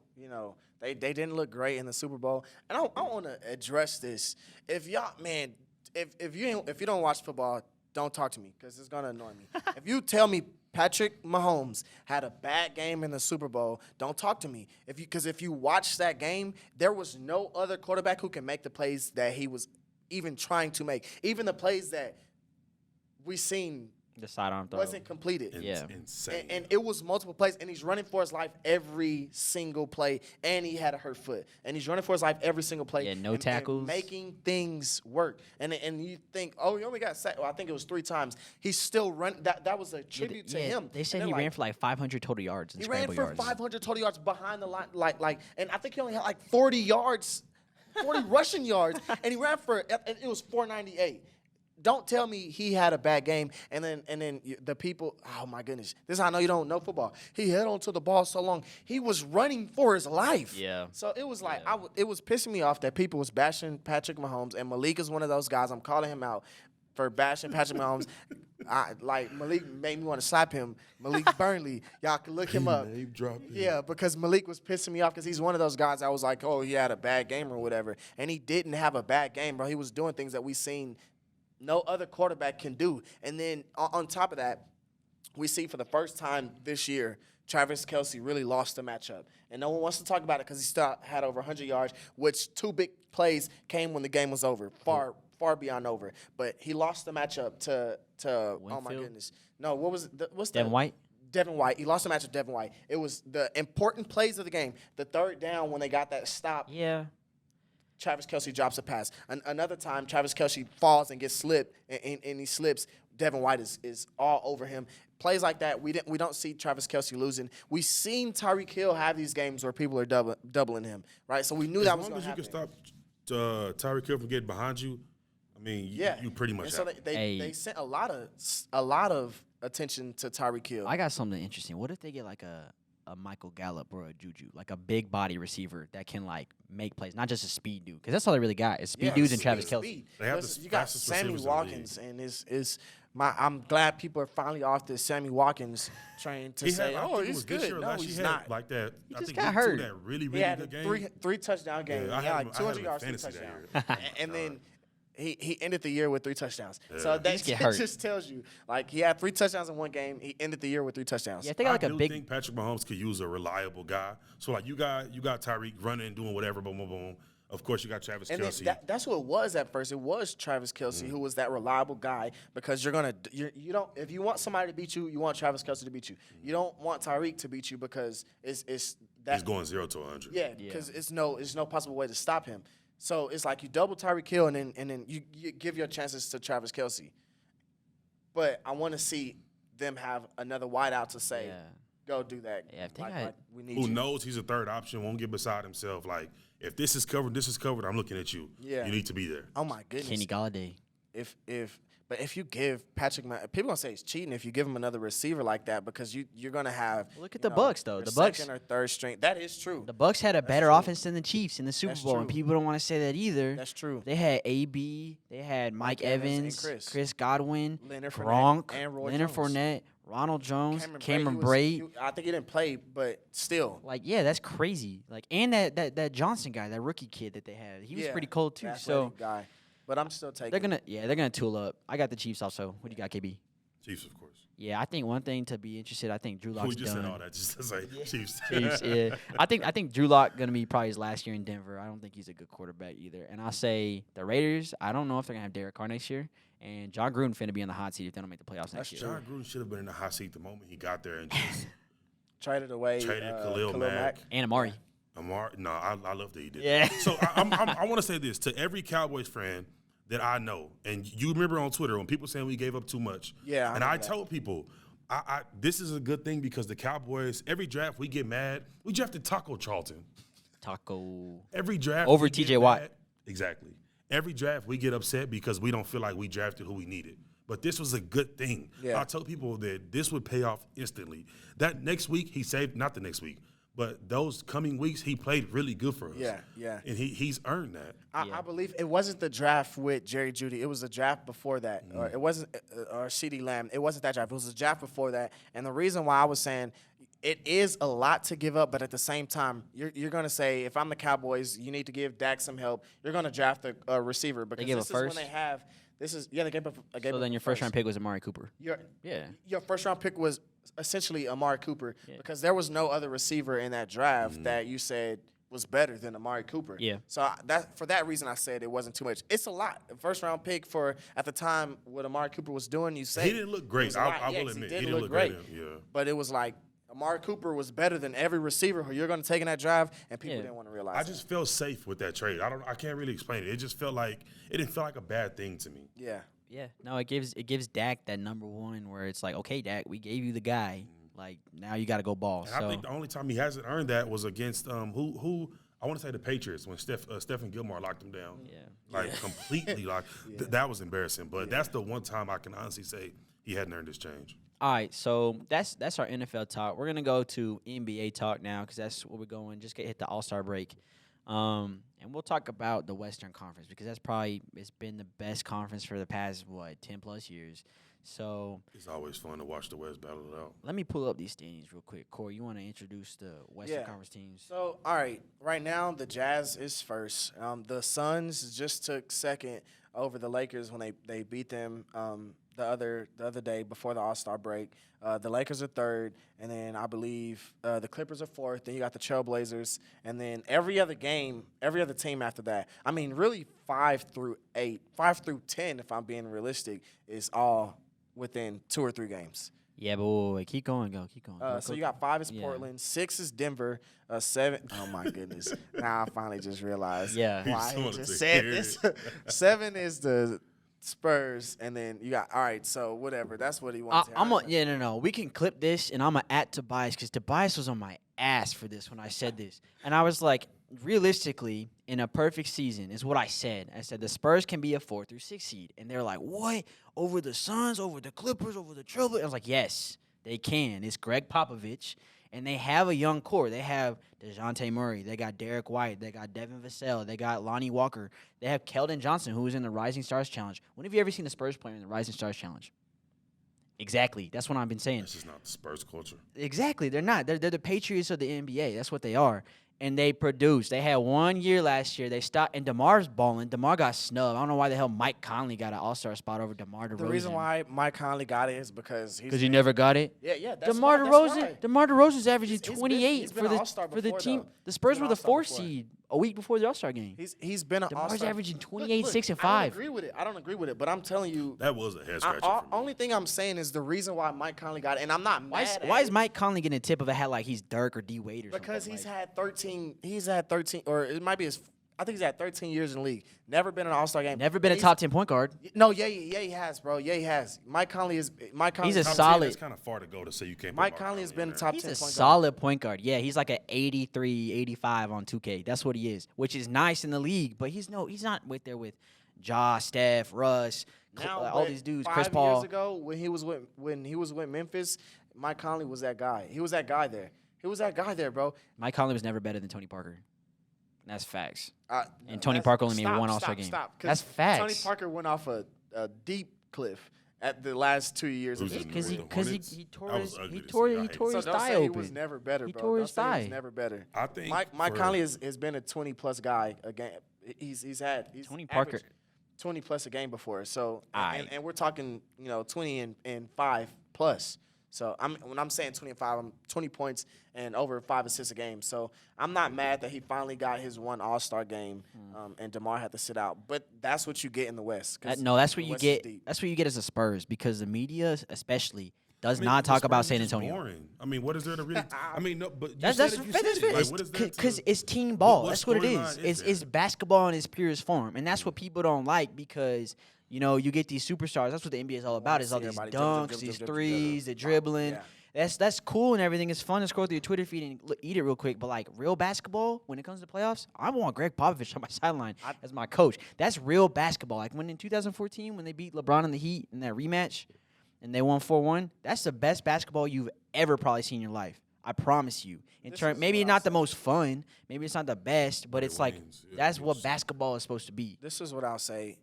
they didn't look great in the Super Bowl, and I want to address this. If y'all, man, if you don't watch football, don't talk to me because it's gonna annoy me. If you tell me Patrick Mahomes had a bad game in the Super Bowl, don't talk to me. Because if you watch that game, there was no other quarterback who can make the plays that he was even trying to make. Even the plays that we seen The sidearm throw. wasn't completed. Yeah. Insane. And it was multiple plays, and he's running for his life every single play, and he had a hurt foot, and he's running for his life every single play. Yeah, no and tackles. making things work. And you think, oh, he only got sacked. Well, I think it was 3 times. He's still running. That was a tribute to him. They said And he they're ran like, for like 500 total yards and he ran scramble for yards. 500 total yards behind the line, and I think he only had like 40 yards, 40 rushing yards, and he ran for it was 498. Don't tell me he had a bad game, and then the people. Oh my goodness, this is how I know you don't know football. He held on to the ball so long. He was running for his life. Yeah. So it was like it was pissing me off that people was bashing Patrick Mahomes, and Malik is one of those guys. I'm calling him out for bashing Patrick Mahomes. Malik made me want to slap him. Malik Burnley, y'all can look him up. Name drop. Yeah, because Malik was pissing me off because he's one of those guys I was like, oh, he had a bad game or whatever. And he didn't have a bad game, bro. He was doing things that we seen no other quarterback can do. And then on top of that, we see for the first time this year Travis Kelce really lost the matchup. And no one wants to talk about it because he still had over 100 yards, which 2 big plays came when the game was over, far beyond over. But he lost the matchup to oh, my Winfield? goodness. No, what's Devin White? Devin White. He lost the matchup to Devin White. It was the important plays of the game. The third down when they got that stop. Yeah. Travis Kelce drops a pass. Another time, Travis Kelce falls and gets slipped, and he slips. Devin White is all over him. Plays like that, we don't see Travis Kelce losing. We've seen Tyreek Hill have these games where people are doubling him, right? So we knew that was going to happen. As long as you can stop Tyreek Hill from getting behind you, I mean, you pretty much. And so they sent a lot of attention to Tyreek Hill. I got something interesting. What if they get like a Michael Gallup or a Juju, like a big body receiver that can like make plays, not just a speed dude, because that's all they really got is speed dudes and Travis Kelce. They have you got Sammy Watkins, and I'm glad people are finally off this Sammy Watkins train to say, he's good. No, he's not. Like that. He just got hurt. That really He had good a game. three touchdown game. Yeah, he had like 200 yards, 3 touchdowns. And then he ended the year with 3 touchdowns. Yeah. So that get hurt. just tells you, like, he had 3 touchdowns in one game. He ended the year with 3 touchdowns. Yeah, they got like I a do big. think Patrick Mahomes could use a reliable guy. So like you got Tyreek running, doing whatever, boom, boom, boom. Of course, you got Travis And Kelce. that's who it was at first. It was Travis Kelce who was that reliable guy, because you don't, if you want somebody to beat you, you want Travis Kelce to beat you. You don't want Tyreek to beat you because it's that He's going 0 to 100. Yeah, because it's no possible way to stop him. So it's like you double Tyreek Hill and then you give your chances to Travis Kelce. But I want to see them have another wideout to say, go do that. Yeah, if they like, got- like we need Who you. knows he's a third option, won't get beside himself. Like, if this is covered, I'm looking at you. Yeah. You need to be there. Oh my goodness. Kenny Galladay. But if you give Patrick, people gonna say it's cheating if you give him another receiver like that, because you're gonna have. Look at the Bucs, though. your The Bucs- second or third string. That is true. The Bucs had a better true. offense than the Chiefs in the Super That's Bowl, and true. people don't want to say that either. That's true. They had AB, they had Mike Evans and Evans, Chris. Godwin, Leonard Fournette, Gronk, and Roy Leonard Jones. Fournette, Ronald Jones, Cameron Brate. Brate. I think he didn't play, but still. Like, yeah, that's crazy. Like, and that Johnson guy, that rookie kid that they had, he was pretty cold too. that So athletic guy. But I'm still taking. they're gonna tool up. I got the Chiefs also. What do you got, KB? Chiefs, of course. Yeah, I think one thing to be interested. I think Drew Lock's We just done. said all that just to say Chiefs. Chiefs, yeah. I think Drew Lock gonna be probably his last year in Denver. I don't think he's a good quarterback either. And I say the Raiders. I don't know if they're gonna have Derek Carr next year. And John Gruden finna be in the hot seat if they don't make the playoffs next year. John Gruden should have been in the hot seat the moment he got there and just traded away. Khalil Khalil Mack. And Amari. No, I love that he did. Yeah. That. So I want to say this to every Cowboys fan that I know, and you remember on Twitter when people saying we gave up too much. Yeah, I and remember I that. told people, this is a good thing because the Cowboys, every draft we get mad. We drafted Taco Charlton. Taco. Every draft Over we get TJ Watt. mad. Exactly. Every draft we get upset because we don't feel like we drafted who we needed. But this was a good thing. Yeah. I told people that this would pay off instantly. That next week he saved, not the next week, but those coming weeks he played really good for us. Yeah. And he's earned that. I believe it wasn't the draft with Jerry Jeudy. It was the draft before that. Or it wasn't or CeeDee Lamb. It wasn't that draft. It was the draft before that. And the reason why I was saying it is a lot to give up, but at the same time, you're going to say, if I'm the Cowboys, you need to give Dak some help. You're going to draft a receiver because give a this is first? when they have – they gave up a So then your first round pick was Amari Cooper. Your first round pick was essentially Amari Cooper because there was no other receiver in that draft that you said was better than Amari Cooper. Yeah. So for that reason, I said it wasn't too much. It's a lot. First round pick for at the time what Amari Cooper was doing. You say He didn't look great. I will admit he didn't look great. Yeah. But it was like Amari Cooper was better than every receiver who you're going to take in that draft, and people didn't want to realize. I just felt safe with that trade. I can't really explain it. It just felt like it didn't feel like a bad thing to me. Yeah. Yeah. No, it gives Dak that number one where it's like, okay, Dak, we gave you the guy. Like, now you got to go ball. And I think the only time he hasn't earned that was against who I want to say the Patriots when Stephen Gilmore locked him down. Yeah. Completely locked. That was embarrassing. But that's the one time I can honestly say he hadn't earned his change. All right, so that's our NFL talk. We're gonna go to NBA talk now because that's where we're going. Just hit the All-Star break, and we'll talk about the Western Conference because it's been the best conference for the past 10+ years. So It's always fun to watch the West battle it out. let me pull up these standings real quick. Corey, you want to introduce the Western Conference teams? So, all right, right now the Jazz is first. The Suns just took second. over the Lakers when they beat them the other day before the All-Star break. The Lakers are third, and then I believe the Clippers are fourth. Then you got the Trailblazers, and then every other team after that. I mean, really 5 through 10, if I'm being realistic, is all within 2 or 3 games. Yeah, but wait, keep going, keep going. So you got 5 is Portland, 6 is Denver, 7. Oh my goodness! Now I finally just realized why I just said this. 7 is the Spurs, and then you got so whatever. That's what he wants. No. We can clip this, and I'm gonna at Tobias because Tobias was on my ass for this when I said this, and I was like, realistically, in a perfect season, is what I said. I said the Spurs can be a 4 through 6 seed, and they're like, what? Over the Suns, over the Clippers, over the Trailblazers? I was like, yes, they can. It's Greg Popovich, and they have a young core. They have DeJounte Murray. They got Derek White. They got Devin Vassell. They got Lonnie Walker. They have Keldon Johnson, who was in the Rising Stars Challenge. When have you ever seen the Spurs player in the Rising Stars Challenge? Exactly. That's what I've been saying. That's just not the Spurs culture. Exactly. They're not. They're the Patriots of the NBA. That's what they are. And they produced. They had 1 year last year. They stopped. And DeMar's balling. DeMar got snubbed. I don't know why the hell Mike Conley got an all-star spot over DeMar DeRozan. The reason why Mike Conley got it is because he never got it? Yeah. DeMar DeRozan's averaging 28 for the team. The Spurs were the 4th seed a week before the All-Star game. He's been an All-Star. DeMar's averaging 28, 6, and 5. I don't agree with it, but I'm telling you. That was a head-scratcher. Only thing I'm saying is the reason why Mike Conley got it, and I'm not mad at Why is Mike Conley getting a tip of a hat like he's Dirk or D Wade or something? Because he's had 13, or it might be I think he's had 13 years in the league. Never been in an All-Star game. Never been a top 10 point guard. No, he has, bro. Yeah, he has. Mike Conley is. He's a solid. It's kind of far to go to say you can't. Mike Conley has been a top 10 He's a point guard. solid point guard. Yeah, he's like an 83, 85 on 2K. That's what he is, which is nice in the league. But he's not there with Ja, Steph, Russ, all these dudes. Chris Paul. 5 years ago, when he was with Memphis, Mike Conley was that guy. He was that guy there. Bro. Mike Conley was never better than Tony Parker. That's facts. And Tony Parker only made one All-Star game. That's facts. Tony Parker went off a deep cliff at the last 2 years. Because he tore his So thigh open. He open. was never better, bro. He tore his thigh. He was never better. I think Mike Conley has been a 20-plus guy a game. He's Tony Parker 20-plus a game before. So and we're talking 20 and 5 plus. So when I'm saying 20 and 5, I'm 20 points and over 5 assists a game. So I'm not mad that he finally got his one All-Star game, and DeMar had to sit out. But that's what you get in the West. That's what you get. That's what you get as a Spurs, because the media, especially, does not talk about San Antonio. Boring. I mean, what is there to really? I mean, no, but that's because it's team ball. That's what it is. It's basketball in its purest form, and that's what people don't like because. You get these superstars. That's what the NBA is all about. Is all these dunks, these threes, the dribbling. Yeah. That's cool and everything. It's fun to scroll through your Twitter feed and eat it real quick. But like real basketball, when it comes to playoffs, I want Greg Popovich on my sideline as my coach. That's real basketball. Like when in 2014, when they beat LeBron and the Heat in that rematch, and they won 4-1. That's the best basketball you've ever probably seen in your life. I promise you. Maybe not the most fun. Maybe it's not the best, but it's like that's what basketball is supposed to be. This is what I'll say.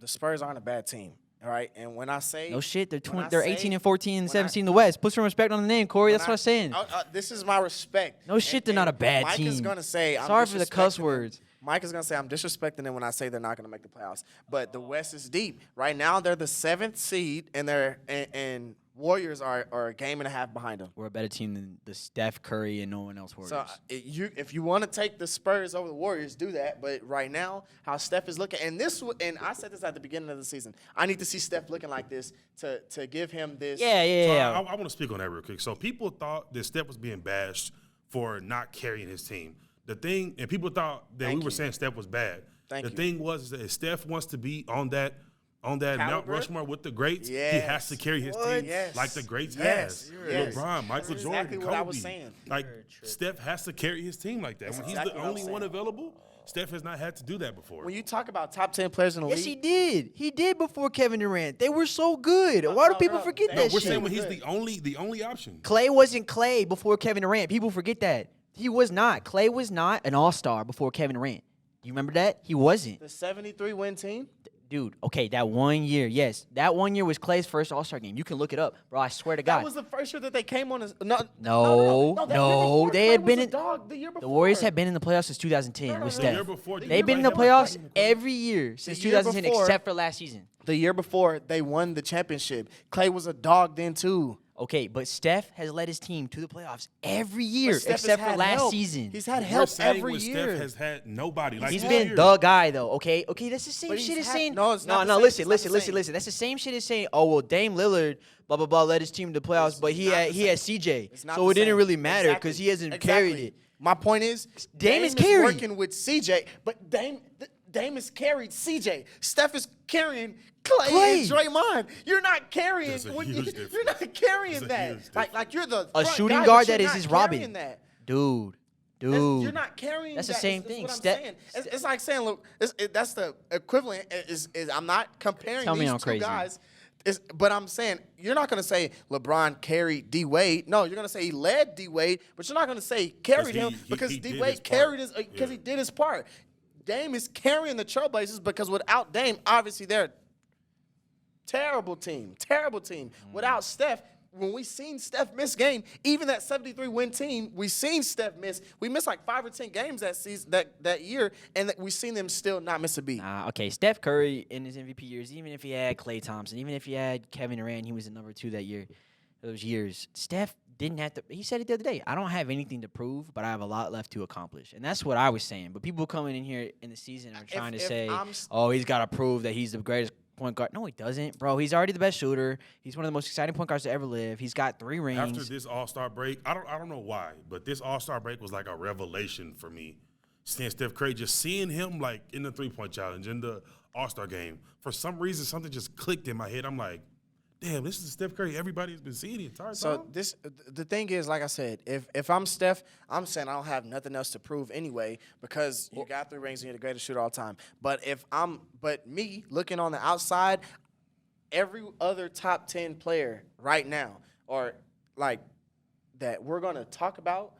The Spurs aren't a bad team. All right, and when I say no shit, they're 18 and 14 and 17 in the West. Put some respect on the name, Corey. That's what I'm saying. This is my respect. No shit, they're not a bad team. Mike is gonna say, sorry for the cuss words. Mike is gonna say I'm disrespecting them when I say they're not gonna make the playoffs. But the West is deep. Right now, they're the 7th seed, and Warriors are a game and a half behind them. We're a better team than the Steph Curry and no one else Warriors. So if you want to take the Spurs over the Warriors, do that. But right now, how Steph is looking, and I said this at the beginning of the season, I need to see Steph looking like this to give him this. Yeah. I want to speak on that real quick. So people thought that Steph was being bashed for not carrying his team. And people thought that we were saying Steph was bad. The thing was that if Steph wants to be on that Mount Rushmore with the greats, he has to carry his team like the greats has. LeBron, Michael Jordan, Kobe. What I was saying. Like Steph has to carry his team like that. When he's the only one available, Steph has not had to do that before. When you talk about top 10 players in the league. Yes, he did. He did before Kevin Durant. They were so good. Why do people forget that shit? We're saying when he's the only option. Clay wasn't Clay before Kevin Durant. People forget that. He was not. Clay was not an all-star before Kevin Durant. You remember that? He wasn't. The 73-win team? Dude, okay, that 1 year, yes. That 1 year was Clay's first All-Star game. You can look it up, bro. I swear to God. That was the first year that they came on as No, that year before, they Clay had was been a in dog the year before. the Warriors had been in the playoffs since 2010 with no. The year Steph. before, They've been in the playoffs every year since year 2010, before- except for last season. The year before, they won the championship. Clay was a dog then too. Okay, but Steph has led his team to the playoffs every year, But Steph has except for had last help. season. He's had We're help saying every when year. Steph has had nobody. Like He's this been year. the guy, though. Okay, that's the same But shit he's as had- saying. no, it's not the no. same. Listen, It's not the same. listen. That's the same shit as saying, oh well, Dame Lillard, blah blah blah, led his team to the playoffs, It's but he not had the he had same. CJ, It's not so the it didn't same. really matter Exactly. because he hasn't carried it. My point is, Dame is is carried. working with CJ, but Dame has carried CJ. Steph is carrying Clay and Draymond. You're not carrying. There's a when huge you're not carrying There's a that. huge Like you're the A front shooting guy, guard but that you're is not his carrying Robin. that. Dude. You're not carrying. That's the that. same That's thing. what I'm Steph- saying. It's like saying, look, that's the equivalent. Is I'm not comparing Tell me these I'm two crazy. guys. But I'm saying you're not going to say LeBron carried D Wade. No, you're going to say he led D Wade, but you're not going to say carried him because he D did Wade his part. carried his because Yeah. he did his part. Dame is carrying the Trailblazers because without Dame, obviously they're a terrible team. Without Steph, when we seen Steph miss game, even that 73-win team, we seen Steph miss. We missed like 5 or 10 games that season, that year, and we seen them still not miss a beat. Okay, Steph Curry in his MVP years, even if he had Klay Thompson, even if he had Kevin Durant, he was the number 2 that year. Those years, Steph didn't have to. He said it the other day. I don't have anything to prove, but I have a lot left to accomplish, and that's what I was saying. But people coming in here in the season are trying to say, "Oh, he's got to prove that he's the greatest point guard." No, he doesn't, bro. He's already the best shooter. He's one of the most exciting point guards to ever live. He's got 3 rings. After this All-Star break, I don't know why, but this All-Star break was like a revelation for me. Seeing Steph Curry, just seeing him like in the 3-point challenge, in the All-Star game. For some reason, something just clicked in my head. I'm like, damn, this is Steph Curry everybody's been seeing the entire time. So the thing is, like I said, if I'm Steph, I'm saying I don't have nothing else to prove anyway because you got 3 rings and you're the greatest shooter all time. But me looking on the outside, every other top 10 player right now, or like that we're gonna talk about,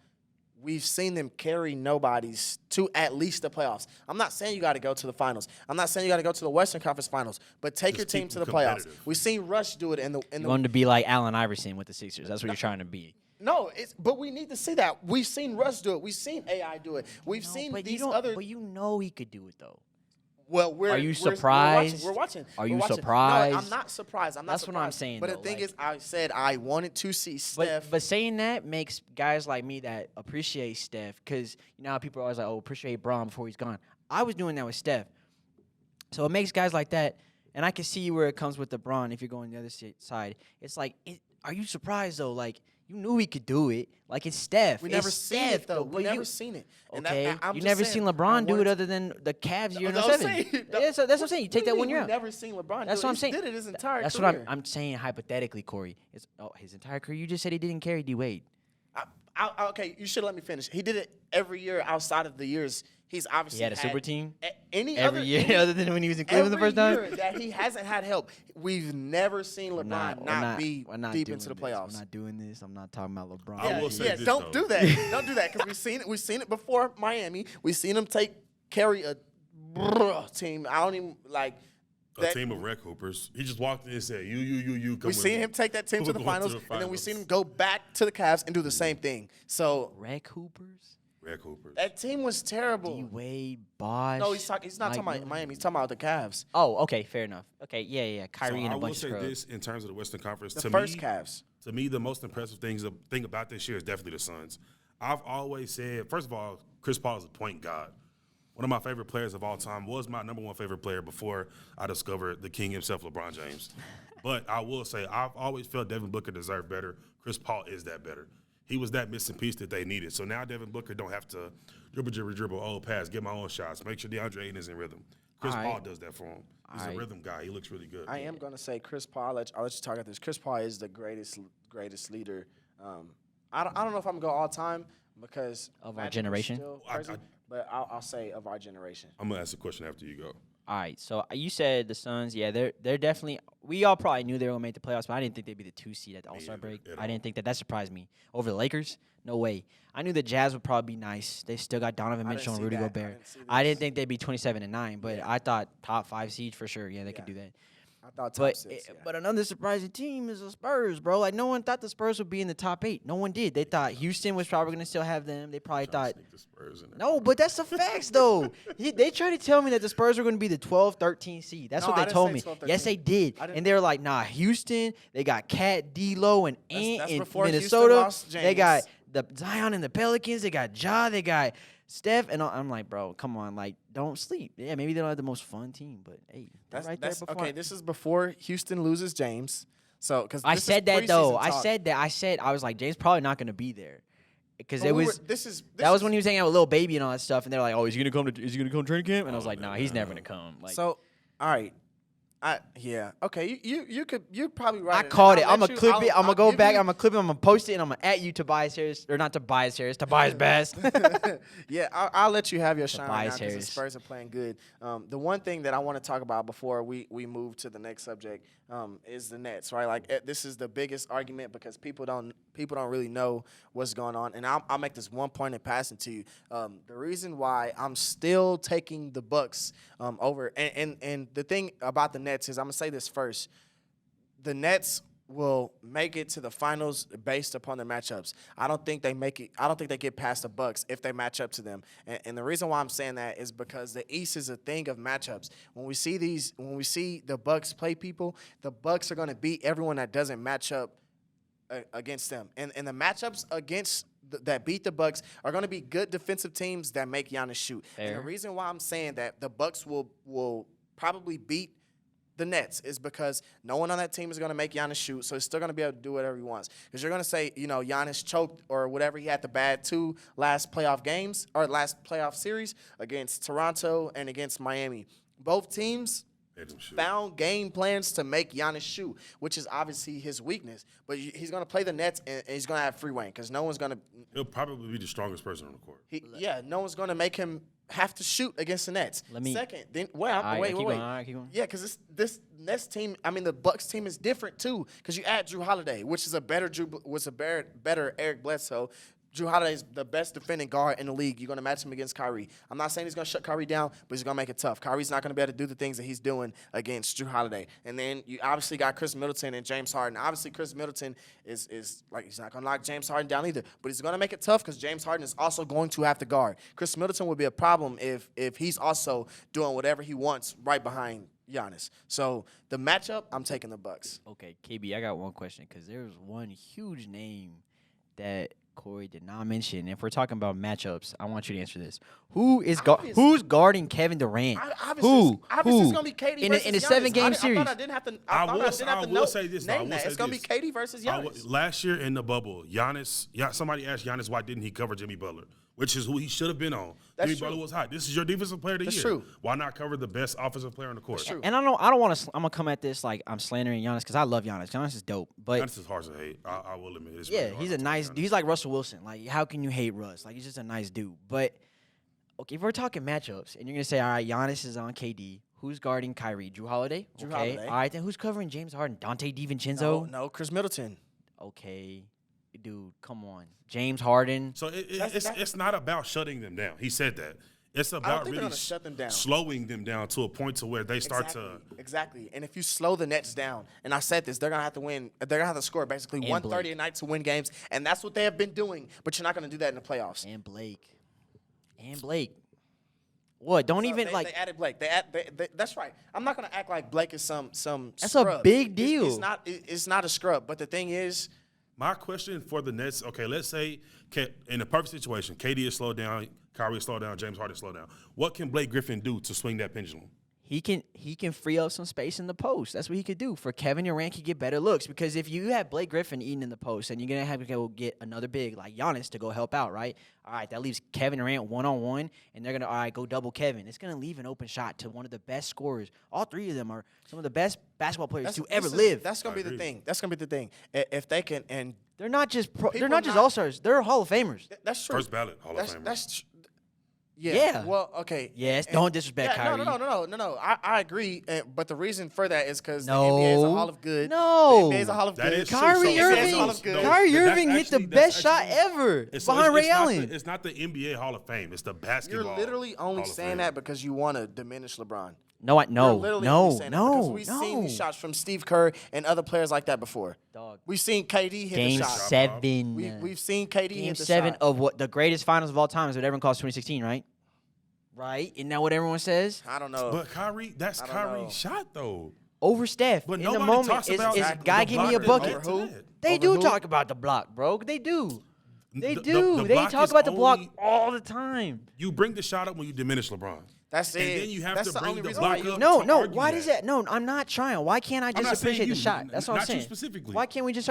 we've seen them carry nobodies to at least the playoffs. I'm not saying you got to go to the finals. I'm not saying you got to go to the Western Conference Finals, but take Just your team keep to the them playoffs. competitive. We've seen Rush do it in the You want him to be like Allen Iverson with the Sixers. That's what you're trying to be. No, but we need to see that. We've seen Russ do it. We've seen AI do it. We've No, seen but these you don't- other. But you know he could do it though. Well, Are you surprised? We're watching. Are We're you watching. surprised? No, I'm not surprised. That's what I'm saying, But though, the thing like- is, I said I wanted to see Steph. But saying that makes guys like me that appreciate Steph, because you know how people are always like, oh, appreciate Braun before he's gone. I was doing that with Steph. So it makes guys like that, and I can see where it comes with the Braun if you're going the other side. It's like, are you surprised, though? Like, you knew he could do it. Like, it's Steph. we It's never seen Steph, it though. but We you- never seen it. And Okay, I'm you just never saying, seen I LeBron do wanted it to- other than the Cavs year in That's what I'm 07. saying. Yeah, so that's what I'm saying. You take What do that you 1 mean year we've out. never seen LeBron That's do what it. I'm saying. He did it his entire That's career. what I'm saying hypothetically, Corey. His entire career. You just said he didn't carry D Wade. Okay, you should let me finish. He did it every year outside of the years. He's obviously He had a super team Any every other year other than when he was in Cleveland the first time. Every year that he hasn't had help, we've never seen LeBron not be deep into the playoffs. We're not doing this. I'm not talking about LeBron. I will say this, don't though. do that. Don't do that because we've seen it before Miami. We've seen him carry a team. I don't even like A team of Rec Hoopers. He just walked in and said, you. Come We've seen him take that team to We're the going finals, to the and then we've seen him finals. go back to the Cavs and do the same thing. So Rec Hoopers, Rec Hoopers. that team was terrible. D Wade, Bosh. No, he's not talking Mike about Miller. Miami. He's talking about the Cavs. Oh, okay, fair enough. Okay, yeah. So Kyrie and I a will bunch of say scrubs. this in terms of the Western Conference. The to first me, Cavs. To me, the most impressive thing about this year is definitely the Suns. I've always said, first of all, Chris Paul is a point god. One of my favorite players of all time, was my number 1 favorite player before I discovered the king himself, LeBron James. But I will say, I've always felt Devin Booker deserved better. Chris Paul is that better. He was that missing piece that they needed. So now Devin Booker don't have to dribble, pass, get my own shots, make sure DeAndre Ayton is in rhythm. Chris All Paul right. does that for him. He's All a right. rhythm guy. He looks really good. I am going to say Chris Paul. I'll let you talk about this. Chris Paul is the greatest leader. I don't know if I'm going to go all time because Of our Magic was generation? still I- crazy, but I'll say of our generation. I'm going to ask a question after you go. All right, so you said the Suns. Yeah, they're definitely. We all probably knew they were gonna make the playoffs, but I didn't think they'd be the 2 seed at the All-Star break. I didn't think that surprised me over the Lakers. No way. I knew the Jazz would probably be nice. They still got Donovan Mitchell and Rudy Gobert. I didn't think they'd be 27-9, but I thought top 5 seed for sure. Yeah, they could do that. I thought top 6. But another surprising team is the Spurs, bro. Like, no one thought the Spurs would be in the top 8. No one did. They thought Houston was probably going to still have them. They probably thought. The Spurs in there. No, but that's the facts, though. They tried to tell me that the Spurs were going to be the 12, 13 seed. That's No, what I they didn't told say me. 12, Yes, they did. And they were like, nah, Houston, they got Cat, D'Lo, and Ant That's in before Houston Minnesota. lost They James. got the Zion and the Pelicans. They got Ja. They got Steph. And I'm like, bro, come on. Like, don't sleep. Yeah, maybe they don't have the most fun team, but, hey, they're right there before. Okay, this is before Houston loses James. So, because I said that, though. I was like, James probably not going to be there. Because it was that was when he was hanging out with Lil Baby and all that stuff, and they're like, "Oh, is he gonna come to training camp?" And I was like, "Nah, he's never gonna come." Like, so, all right, okay, you're probably right. I called it. I'm gonna clip it. I'm gonna go back. I'm gonna clip it. I'm gonna post it, and I'm gonna at you, Tobias Harris, or not Tobias Harris, Tobias Bass. Yeah, I'll let you have your shine right now Tobias because the Harris. Spurs are playing good. The one thing that I want to talk about before we move to the next subject is the Nets, right? Like this is the biggest argument because people don't really know what's going on. And I'll make this one point and pass it to you. The reason why I'm still taking the Bucks over, and the thing about the Nets is I'm gonna say this first: the Nets will make it to the finals based upon their matchups. I don't think they make it. I don't think they get past the Bucks if they match up to them. And the reason why I'm saying that is because the East is a thing of matchups. When we see the Bucks play people, the Bucks are going to beat everyone that doesn't match up against them. And the matchups against that beat the Bucks are going to be good defensive teams that make Giannis shoot. Fair. And the reason why I'm saying that the Bucks will probably beat the Nets is because no one on that team is going to make Giannis shoot, so he's still going to be able to do whatever he wants. Because you're going to say, Giannis choked or whatever. He had the bad 2 last playoff games or last playoff series against Toronto and against Miami. Both teams found game plans to make Giannis shoot, which is obviously his weakness. But he's going to play the Nets, and he's going to have free reign because no one's going to – He'll probably be the strongest person on the court. no one's going to make him – have to shoot against the Nets. Second, then wait. Yeah, because this Nets team, the Bucks team is different too. Because you add Drew Holiday, which is a better Eric Bledsoe. Drew Holiday is the best defending guard in the league. You're going to match him against Kyrie. I'm not saying he's going to shut Kyrie down, but he's going to make it tough. Kyrie's not going to be able to do the things that he's doing against Drew Holiday. And then you obviously got Chris Middleton and James Harden. Obviously, Chris Middleton is like he's not going to knock James Harden down either, but he's going to make it tough because James Harden is also going to have to guard. Chris Middleton would be a problem if he's also doing whatever he wants right behind Giannis. So the matchup, I'm taking the Bucks. Okay, KB, I got one question because there's one huge name that Corey did not mention. If we're talking about matchups, I want you to answer this. Who's guarding Kevin Durant? Obviously it's gonna be KD in a 7-game series. I will say this. It's gonna be KD versus Giannis. Last year in the bubble, somebody asked Giannis why didn't he cover Jimmy Butler, which is who he should have been on. Jimmy Butler was hot. This is your defensive player of the year. That's true. Why not cover the best offensive player on the court? That's true. And I don't want to. I'm gonna come at this like I'm slandering Giannis because I love Giannis. Giannis is dope, but Giannis is hard to hate. I will admit. It's yeah, really hard he's a to nice. hate He's like Russell Wilson. Like, how can you hate Russ? Like, he's just a nice dude. But okay, if we're talking matchups, and you're gonna say, all right, Giannis is on KD. Who's guarding Kyrie? Drew Holiday. Drew Okay. Holiday. All right, then who's covering James Harden? Dante DiVincenzo. No, Chris Middleton. Okay, dude, come on, James Harden. So it's not about shutting them down. He said that. It's about really shut them down. slowing them down to a point to where they start Exactly. And if you slow the Nets down, and I said this, they're gonna have to win. They're gonna have to score basically 130 a night to win games, and that's what they have been doing. But you're not gonna do that in the playoffs. And Blake. What? Don't So even they like. added Blake. That's right. I'm not gonna act like Blake is some. That's scrub. a big deal. It's not a scrub. But the thing is, My question for the Nets, okay, let's say in a perfect situation, KD is slowed down, Kyrie is slowed down, James Harden is slowed down. What can Blake Griffin do to swing that pendulum? He can free up some space in the post. That's what he could do. For Kevin Durant, he get better looks because if you have Blake Griffin eating in the post, and you're gonna have to go get another big like Giannis to go help out, right? All right, that leaves Kevin Durant 1-on-1, and they're gonna go double Kevin. It's gonna leave an open shot to one of the best scorers. All three of them are some of the best basketball players to ever live. That's gonna be the thing. That's gonna be the thing. If they can, and they're not just all stars. They're Hall of Famers. that's true. First ballot Hall of Famer. Yeah. Well, okay. Yes, And- don't disrespect yeah, Kyrie. No. I agree. But the reason for that is because No. the NBA is a Hall of Good. No. The NBA is a Hall of That Good. is true. Kyrie So- Irving, Hall of Good. Kyrie That's Irving hit the actually- best shot actually- ever behind Ray Allen. It's not the NBA Hall of Fame. It's the You're basketball. literally only Hall of saying Fame. that because you want to diminish LeBron. No, You're literally only saying that because no, we've seen these shots from Steve Kerr and other players like that before. Dog. We've seen KD hit Game the shot. 7. We've seen KD Game hit the 7 shot. of what the greatest finals of all time is what everyone calls 2016, right? Right? Isn't that what everyone says? I don't know. But Kyrie, that's I don't know. Kyrie's shot though. Over Steph. But in the nobody moment, talks about is the guy block give me a that bucket. led to Over who? that. They Over do who? talk about the block, bro. They do. They The- do. the They block talk is about the block only- all the time. You bring the shot up when you diminish LeBron. That's it. And then you have That's to the bring only the reason why block you- up. No, to no. argue Why does that? No, I'm not trying. Why can't I I'm just not saying appreciate the you, shot? That's what I'm not you saying. specifically. Why can't we just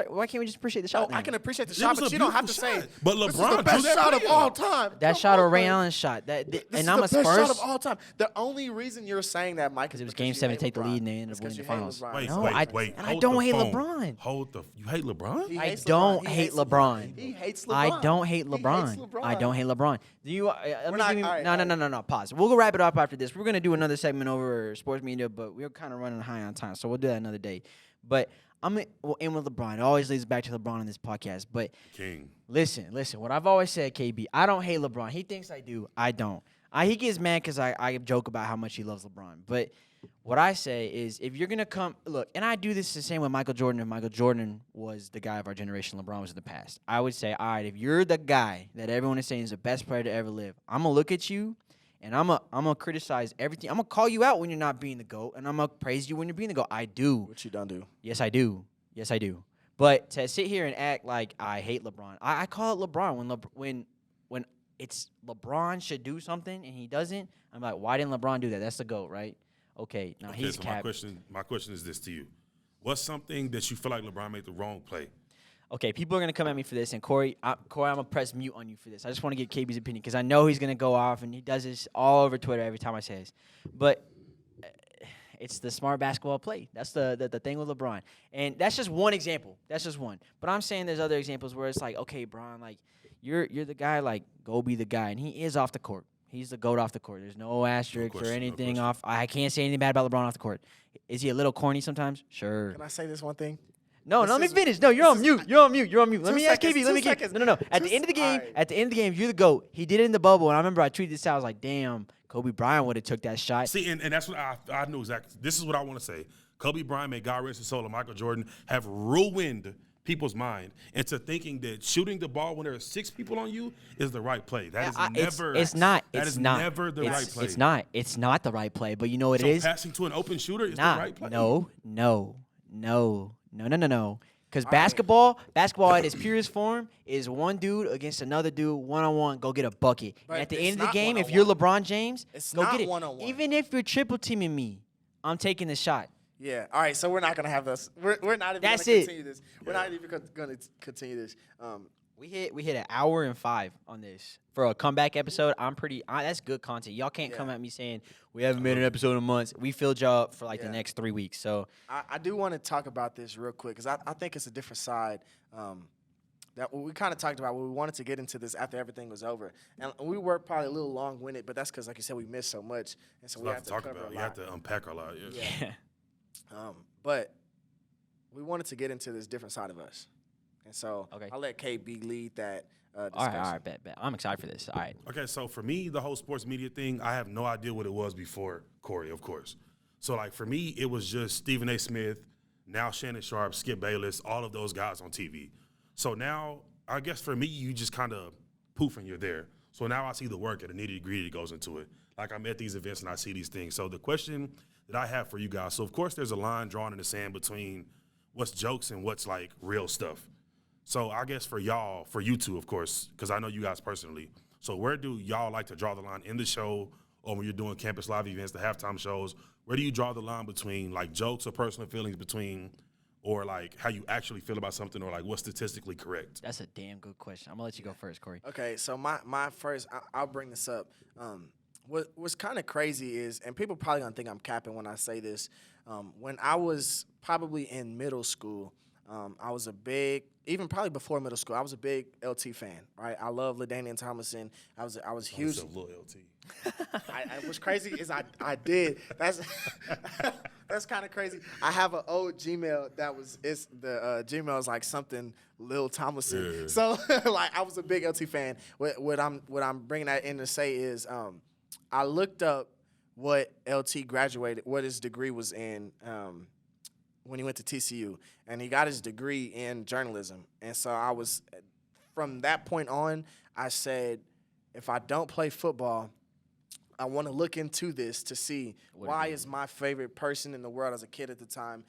appreciate the shot? Oh, I then? can appreciate the It shot, was but a you don't have to beautiful say shot. But this is LeBron the best drew that shot of play all up. time. That Come shot on, or Ray man. Allen's shot. This And is I'm the a best shot Spurs. of all time. The only reason you're saying that, Mike, is Because it was because Game you 7 hate to take the LeBron. lead and they ended It's up winning 'cause the you hate finals. LeBron. Wait, No, wait. and I Hold don't the hate phone. LeBron. You hate LeBron? He I hates don't LeBron. He hate hates LeBron. He hates LeBron. I don't hate He hates LeBron. I don't hate LeBron. Do you? Let me not- give you, all right, no, all no, right. no, no, no. Pause. We'll go wrap it up after this. We're gonna do another segment over sports media, but we're kind of running high on time, so we'll do that another day. But we'll end with LeBron. It always leads back to LeBron in this podcast. But King. listen. What I've always said, KB. I don't hate LeBron. He thinks I do. I don't. He gets mad because I joke about how much he loves LeBron. But what I say is, if you're gonna look, and I do this the same with Michael Jordan. If Michael Jordan was the guy of our generation, LeBron was in the past. I would say, all right, if you're the guy that everyone is saying is the best player to ever live, I'm gonna look at you, and I'm gonna criticize everything. I'm gonna call you out when you're not being the GOAT, and I'm gonna praise you when you're being the GOAT. I do. What you done do? Yes, I do. Yes, I do. But to sit here and act like I hate LeBron, I call it LeBron when it's LeBron should do something and he doesn't. I'm like, why didn't LeBron do that? That's the GOAT, right? Okay, now Okay, he's so cap. my question is this to you. What's something that you feel like LeBron made the wrong play? Okay, people are gonna come at me for this, and Corey, I'm gonna press mute on you for this. I just want to get KB's opinion because I know he's gonna go off, and he does this all over Twitter every time I say this. But it's the smart basketball play. That's the thing with LeBron, and that's just one example. That's just one. But I'm saying there's other examples where it's like, okay, Bron, like you're the guy, like go be the guy, and he is off the court. He's the GOAT off the court. There's no asterisk or anything off. I can't say anything bad about LeBron off the court. Is he a little corny sometimes? Sure. Can I say this one thing? No, This let me is- finish. No, you're on mute. You're on mute. Let 2 me ask seconds, KB. Let 2 me get seconds. no. At the Two end of the game, alright. you're the GOAT. He did it in the bubble, and I remember I tweeted this out. I was like, damn, Kobe Bryant would have took that shot. See, and that's what I knew exactly. This is what I want to say. Kobe Bryant, may God rest his soul, and Michael Jordan have ruined people's mind into thinking that shooting the ball when there are 6 people on you is the right play. That is never. It's not. That It's is not. never the right play. It's not. It's not the right play. But you know what So it is? passing to an open shooter is Nah. the right play. No. Because basketball at its purest form is one dude against another dude, one-on-one, go get a bucket. And But at the it's end of the not game, if you're one-on-one. LeBron James, It's go not get it. one-on-one. Even if you're triple teaming me, I'm taking the shot. Yeah. All right. So we're not gonna have this. We're not even That's gonna it. continue this. We're not even gonna continue this. We hit an hour and 5 on this for a comeback episode. That's good content. Y'all can't come Yeah. at me saying we haven't made an episode in months. We filled y'all up for like the Yeah. next 3 weeks. So I do want to talk about this real quick because I think it's a different side that we kind of talked about when we wanted to get into this after everything was over. And we were probably a little long-winded, but that's because, like you said, we missed so much. And so There's a we lot have to to talk cover about. a You lot. have to unpack a lot. Yeah. yeah. But we wanted to get into this different side of us. And so Okay. I'll let KB lead that All discussion. right, bet. I'm excited for this. All right. Okay, so for me, the whole sports media thing, I have no idea what it was before Corey, of course. So, like, for me, it was just Stephen A. Smith, now Shannon Sharp, Skip Bayless, all of those guys on TV. So now, I guess for me, you just kind of poof and you're there. So now I see the work and the nitty-gritty that goes into it. Like, I'm at these events and I see these things. So the question that I have for you guys, so of course there's a line drawn in the sand between what's jokes and what's, like, real stuff. So I guess for y'all, for you two, of course, because I know you guys personally. So where do y'all like to draw the line in the show or when you're doing campus live events, the halftime shows? Where do you draw the line between, like, jokes or personal feelings between, or, like, how you actually feel about something, or, like, what's statistically correct? That's a damn good question. I'm going to let you go first, Corey. Okay, so my first, I'll bring this up. What's kind of crazy is, and people probably gonna think I'm capping when I say this. When I was probably in middle school, I was a big even probably before middle school, I was a big LT fan, right? I love LaDainian Tomlinson. I was huge. Little LT. What's crazy is I did. That's that's kind of crazy. I have an old Gmail Gmail is like something Lil Tomlinson. Yeah. So like I was a big LT fan. What I'm bringing that in to say is I looked up what LT graduated, what his degree was in when he went to TCU, and he got his degree in journalism. And so from that point on, I said, if I don't play football, I want to look into this to see why is my favorite person in the world as a kid at the time,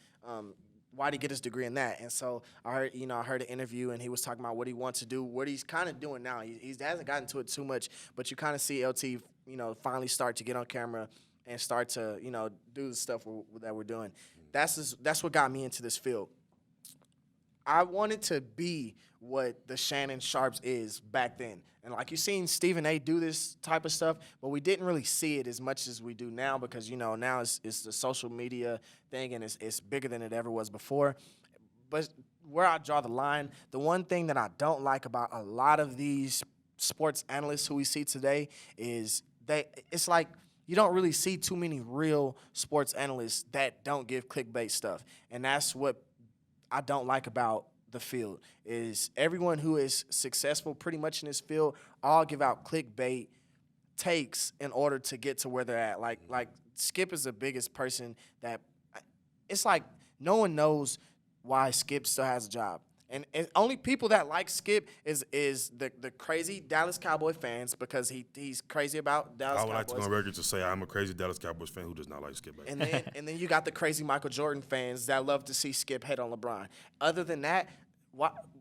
why did he get his degree in that? And so I heard an interview, and he was talking about what he wants to do, what he's kind of doing now. He hasn't gotten to it too much, but you kind of see LT, finally start to get on camera and start to, do the stuff that we're doing. That's what got me into this field. I wanted to be what the Shannon Sharps is back then. And like you've seen Stephen A. do this type of stuff, but we didn't really see it as much as we do now because, now it's the social media thing and it's bigger than it ever was before. But where I draw the line, the one thing that I don't like about a lot of these sports analysts who we see today is it's like you don't really see too many real sports analysts that don't give clickbait stuff. And that's what I don't like about the field is everyone who is successful pretty much in this field all give out clickbait takes in order to get to where they're at. Like Skip is the biggest person that it's like no one knows why Skip still has a job. And only people that like Skip is the crazy Dallas Cowboy fans because he's crazy about Dallas Cowboys. I would like to go on record to say I'm a crazy Dallas Cowboys fan who does not like Skip Bayless. And then you got the crazy Michael Jordan fans that love to see Skip hate on LeBron. Other than that,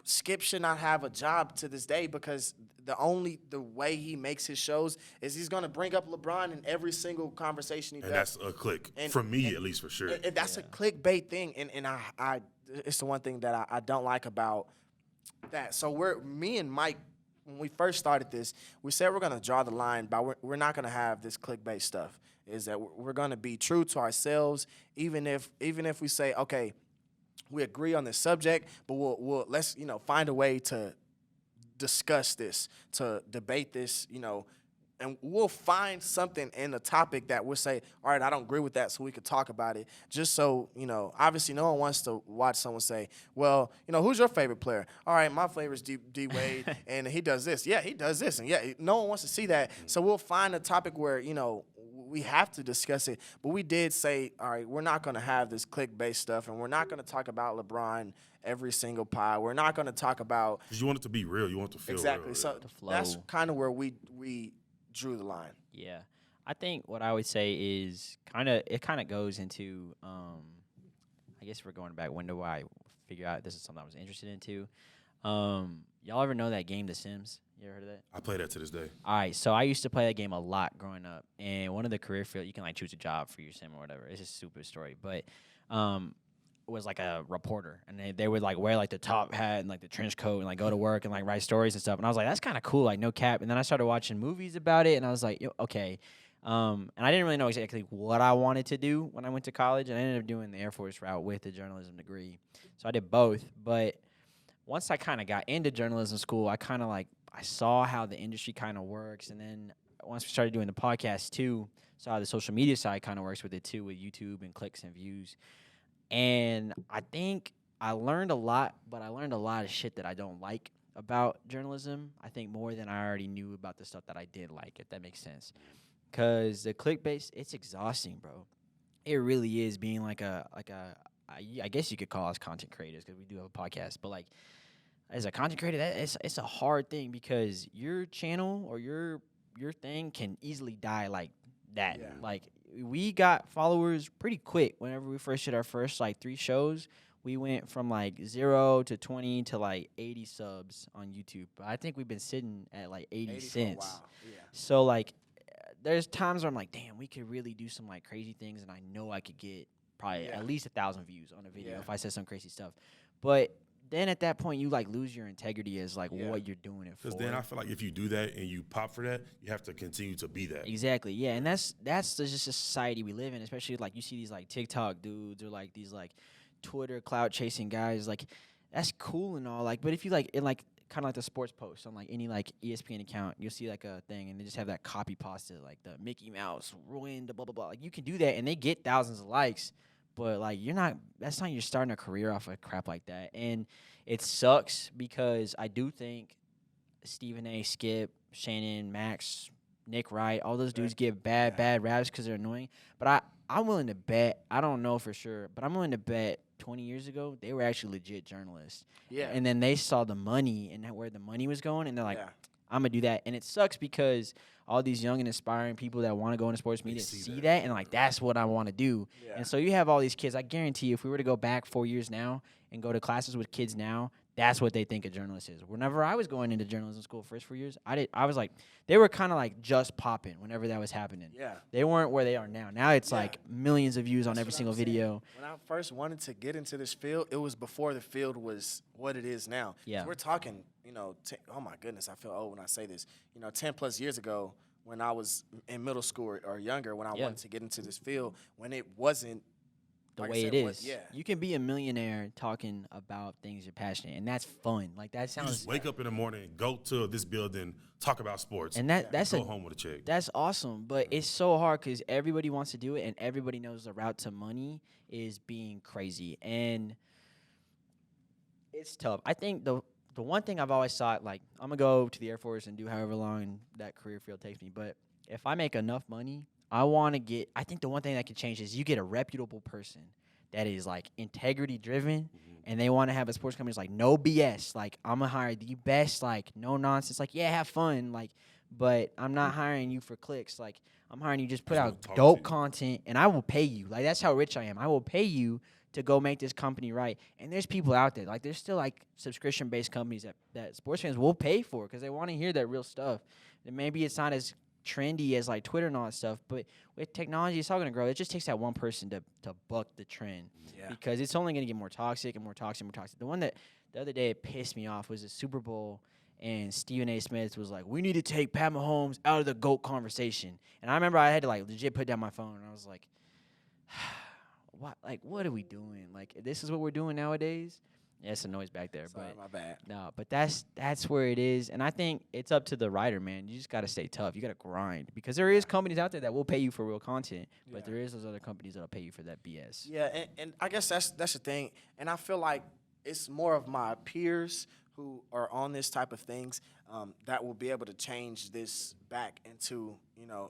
Skip should not have a job to this day because the way he makes his shows is he's going to bring up LeBron in every single conversation he does. And that's a click, from me at least for sure. And that's a clickbait thing, and I it's the one thing that I don't like about that. So me and Mike, when we first started this, we said we're going to draw the line, but we're not going to have this clickbait stuff. Is that we're going to be true to ourselves, even if we say, okay, we agree on this subject, but let's find a way to discuss this, to debate this, and we'll find something in the topic that we'll say, all right, I don't agree with that, so we could talk about it. Just so, obviously no one wants to watch someone say, well, who's your favorite player? All right, my favorite is D Wade, and he does this. Yeah, he does this. And, yeah, no one wants to see that. So we'll find a topic where, we have to discuss it. But we did say, all right, we're not going to have this clickbait stuff, and we're not going to talk about LeBron every single pie. We're not going to talk about – because you want it to be real. You want it to feel exactly. real. So that's kind of where we drew the line. Yeah. I think what I would say is it kind of goes into I guess we're going back when do I figure out this is something I was interested into. Y'all ever know that game The Sims? You ever heard of that? I play that to this day. All right, so I used to play that game a lot growing up, and one of the career field you can choose a job for your sim or whatever. It's a stupid story, but was like a reporter, and they would wear the top hat and the trench coat and go to work and write stories and stuff. And I was like, that's kind of cool, no cap. And then I started watching movies about it, and I was like, okay. And I didn't really know exactly what I wanted to do when I went to college, and I ended up doing the Air Force route with a journalism degree. So I did both, but once I kind of got into journalism school, I kind of I saw how the industry kind of works, and then once we started doing the podcast too, saw how the social media side kind of works with it too, with YouTube and clicks and views. And I think I learned a lot, but I learned a lot of shit that I don't like about journalism. I think more than I already knew about the stuff that I did like, if that makes sense. Because the clickbait, it's exhausting, bro. It really is being I guess you could call us content creators because we do have a podcast, but as a content creator, it's a hard thing because your channel or your thing can easily die like that. Yeah. We got followers pretty quick whenever we first did our first 3 shows. We went from 0 to 20 to 80 subs on YouTube. But I think we've been sitting at 80 since. Wow. Yeah. So there's times where I'm damn, we could really do some crazy things, and I know I could get probably at least 1,000 views on a video if I said some crazy stuff. But then at that point, you lose your integrity as what you're doing it for. Because then I feel if you do that and you pop for that, you have to continue to be that. Exactly, yeah, and that's just a society we live in. Especially you see these TikTok dudes or these Twitter clout chasing guys. that's cool and all. Like, but if you like in like kind of like the sports post on like any like ESPN account, you'll see like a thing and they just have that copy pasta like the Mickey Mouse ruined blah blah blah. Like you can do that and they get thousands of likes, but like that's not you're starting a career off of crap like that. And it sucks because I do think Stephen A, Skip, Shannon, Max, Nick Wright, all those dudes get bad raps because they're annoying. But I'm willing to bet, I don't know for sure, but I'm willing to bet 20 years ago they were actually legit journalists. Yeah. And then they saw the money and where the money was going, and they're like, Yeah. I'm going to do that. And it sucks because all these young and aspiring people that want to go into sports media see that and like, that's what I want to do. Yeah. And so you have all these kids. I guarantee you, if we were to go back 4 years now and go to classes with kids now, that's what they think a journalist is. Whenever I was going into journalism school first 4 years, I was like, they were kind of like just popping whenever that was happening. Yeah. They weren't where they are now. Now it's like millions of views on every single video. When I first wanted to get into this field, it was before the field was what it is now. Yeah. We're talking, oh my goodness, I feel old when I say this. 10 plus years ago when I was in middle school or younger, when I wanted to get into this field, when it wasn't the like way said, it is. Yeah. You can be a millionaire talking about things you're passionate, and that's fun. Like that You sounds. just wake up in the morning, go to this building, talk about sports, And that's go home with a check. That's awesome, but it's so hard because everybody wants to do it, and everybody knows the route to money is being crazy, and it's tough. I think the one thing I've always thought, like, I'm gonna go to the Air Force and do however long that career field takes me, but if I make enough money, I think the one thing that can change is you get a reputable person that is like integrity driven, and they want to have a sports company that's like no BS. Like, I'm gonna hire the best, like no nonsense. Like, yeah, have fun, like, but I'm not hiring you for clicks. Like, I'm hiring you just put out dope content, and I will pay you. Like, that's how rich I am. I will pay you to go make this company right. And there's people out there, like, there's still like subscription based companies that sports fans will pay for because they want to hear that real stuff. And maybe it's not as trendy as like Twitter and all that stuff, but with technology, it's all gonna grow. It just takes that one person to buck the trend, because it's only gonna get more toxic and more toxic and more toxic. The one that the other day it pissed me off was the Super Bowl, and Stephen A. Smith was like, "We need to take Pat Mahomes out of the GOAT conversation." And I remember I had to like legit put down my phone, and I was like, what are we doing? Like, this is what we're doing nowadays? Yeah, it's a noise back there. Sorry, but my bad. No, but that's where it is. And I think it's up to the writer, man. You just got to stay tough. You got to grind, because there is companies out there that will pay you for real content, but there is those other companies that'll pay you for that BS. Yeah, and I guess that's the thing. And I feel like it's more of my peers who are on this type of things that will be able to change this back into,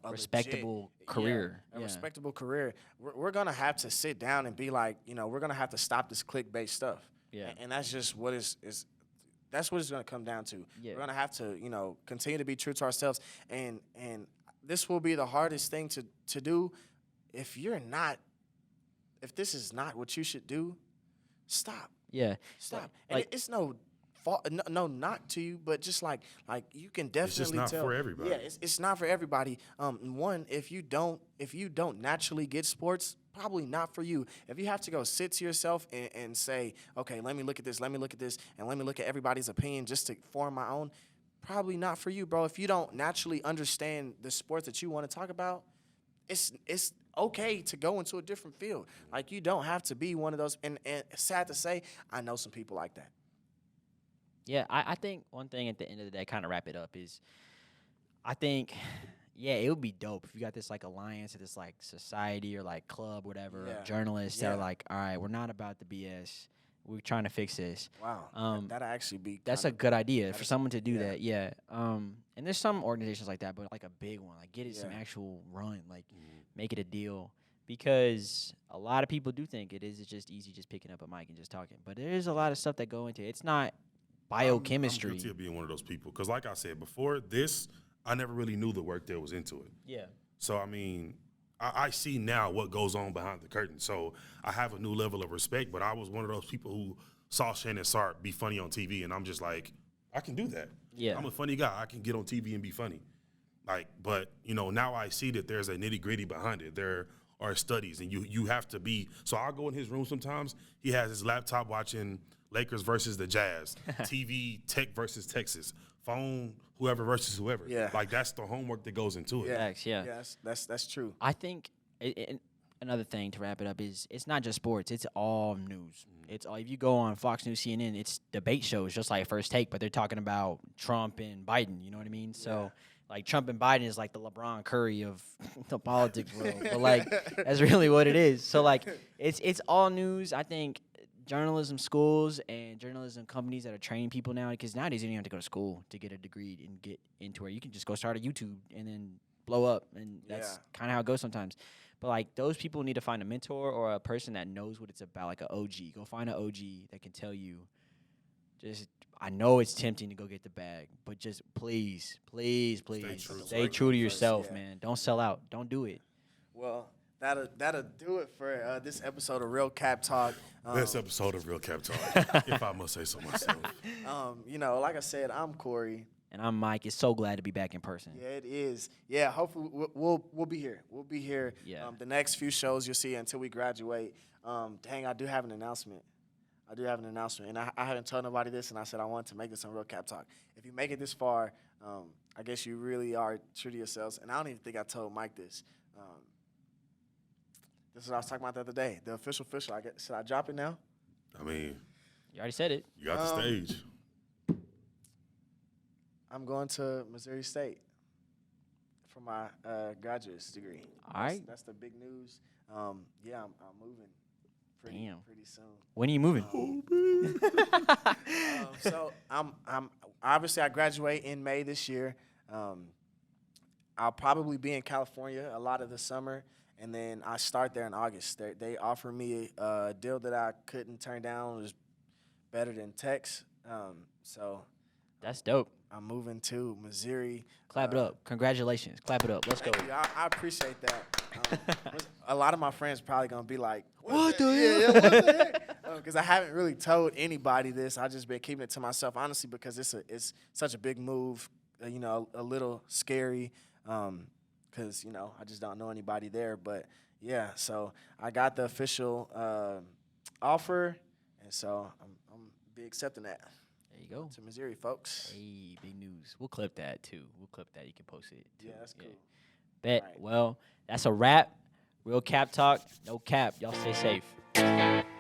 a respectable career. A respectable career. We're going to have to sit down and be like, we're going to have to stop this clickbait stuff. Yeah. And that's just what that's what it's going to come down to. Yeah. We're going to have to, continue to be true to ourselves. And this will be the hardest thing to do. If this is not what you should do, stop. Yeah. Stop. And it's no fault, no knock to you, but just like you can definitely It's just not tell. for everybody. Yeah, it's not for everybody. One, if you don't naturally get sports, probably not for you. If you have to go sit to yourself and say, okay, let me look at this, and let me look at everybody's opinion just to form my own, probably not for you, bro. If you don't naturally understand the sport that you want to talk about, it's okay to go into a different field. Like, you don't have to be one of those. And sad to say, I know some people like that. Yeah, I think one thing at the end of the day, kind of wrap it up, is I think, it would be dope if you got this like alliance or this like society or like club, whatever, of journalists that are like, all right, we're not about the BS. We're trying to fix this. Wow. That'd actually be. That's a good idea for someone to do that. Yeah. And there's some organizations like that, but like a big one, like get it some actual run, like make it a deal. Because a lot of people do think it's just easy just picking up a mic and just talking. But there is a lot of stuff that go into it. It's not biochemistry. I'm guilty of being one of those people. Because like I said, before this, I never really knew the work that was into it. Yeah. So, I mean, I see now what goes on behind the curtain. So I have a new level of respect, but I was one of those people who saw Shannon Sharp be funny on TV, and I'm just like, I can do that. Yeah. I'm a funny guy. I can get on TV and be funny. Like, but, now I see that there's a nitty-gritty behind it. There are studies, and you have to be. So I'll go in his room sometimes. He has his laptop watching Lakers versus the Jazz, TV, Tech versus Texas, phone, whoever versus whoever. Yeah. Like, that's the homework that goes into it. Facts, yeah. Yes, that's true. I think, and another thing to wrap it up is it's not just sports. It's all news. It's all, if you go on Fox News, CNN, it's debate shows just like First Take, but they're talking about Trump and Biden. You know what I mean? So like Trump and Biden is like the LeBron Curry of the politics world. But like that's really what it is. So like it's all news. I think journalism schools and journalism companies that are training people now, because nowadays you don't have to go to school to get a degree and get into where you can just go start a YouTube and then blow up, and that's kind of how it goes sometimes. But like those people need to find a mentor or a person that knows what it's about, like an OG. Go find an OG that can tell you, just, I know it's tempting to go get the bag, but just please, please, please stay true to yourself, man. Don't sell out. Don't do it. Well, that'll do it for this episode of Real Cap Talk. Best episode of Real Cap Talk, if I must say so myself. You know, like I said, I'm Corey. And I'm Mike. It's so glad to be back in person. Yeah, it is. Yeah, hopefully we'll be here. We'll be here. Yeah. The next few shows you'll see until we graduate. Dang, I do have an announcement. And I haven't told nobody this, and I said I wanted to make this on Real Cap Talk. If you make it this far, I guess you really are true to yourselves. And I don't even think I told Mike this. This is what I was talking about the other day. The official. Should I drop it now? I mean, You already said it. you got the stage. I'm going to Missouri State for my graduate's degree. All right. That's the big news. I'm moving pretty soon. When are you moving? So I'm obviously I graduate in May this year. I'll probably be in California a lot of the summer, and then I start there in August. They offer me a deal that I couldn't turn down. It was better than Tex. So That's dope. I'm moving to Missouri. Clap it up. Congratulations. Clap it up. Let's go. Thank you. I appreciate that. A lot of my friends probably gonna be like, What the hell? Yeah, what the heck? Because I haven't really told anybody this. I just been keeping it to myself, honestly, because it's such a big move. You know, a little scary. Because I just don't know anybody there. But yeah, so I got the official offer, and so I'm be accepting that. There you go. To Missouri, folks. Hey, big news. We'll clip that, too. You can post it, too. Yeah, that's cool. Bet. All right. Well, that's a wrap. Real Cap Talk. No cap. Y'all stay safe.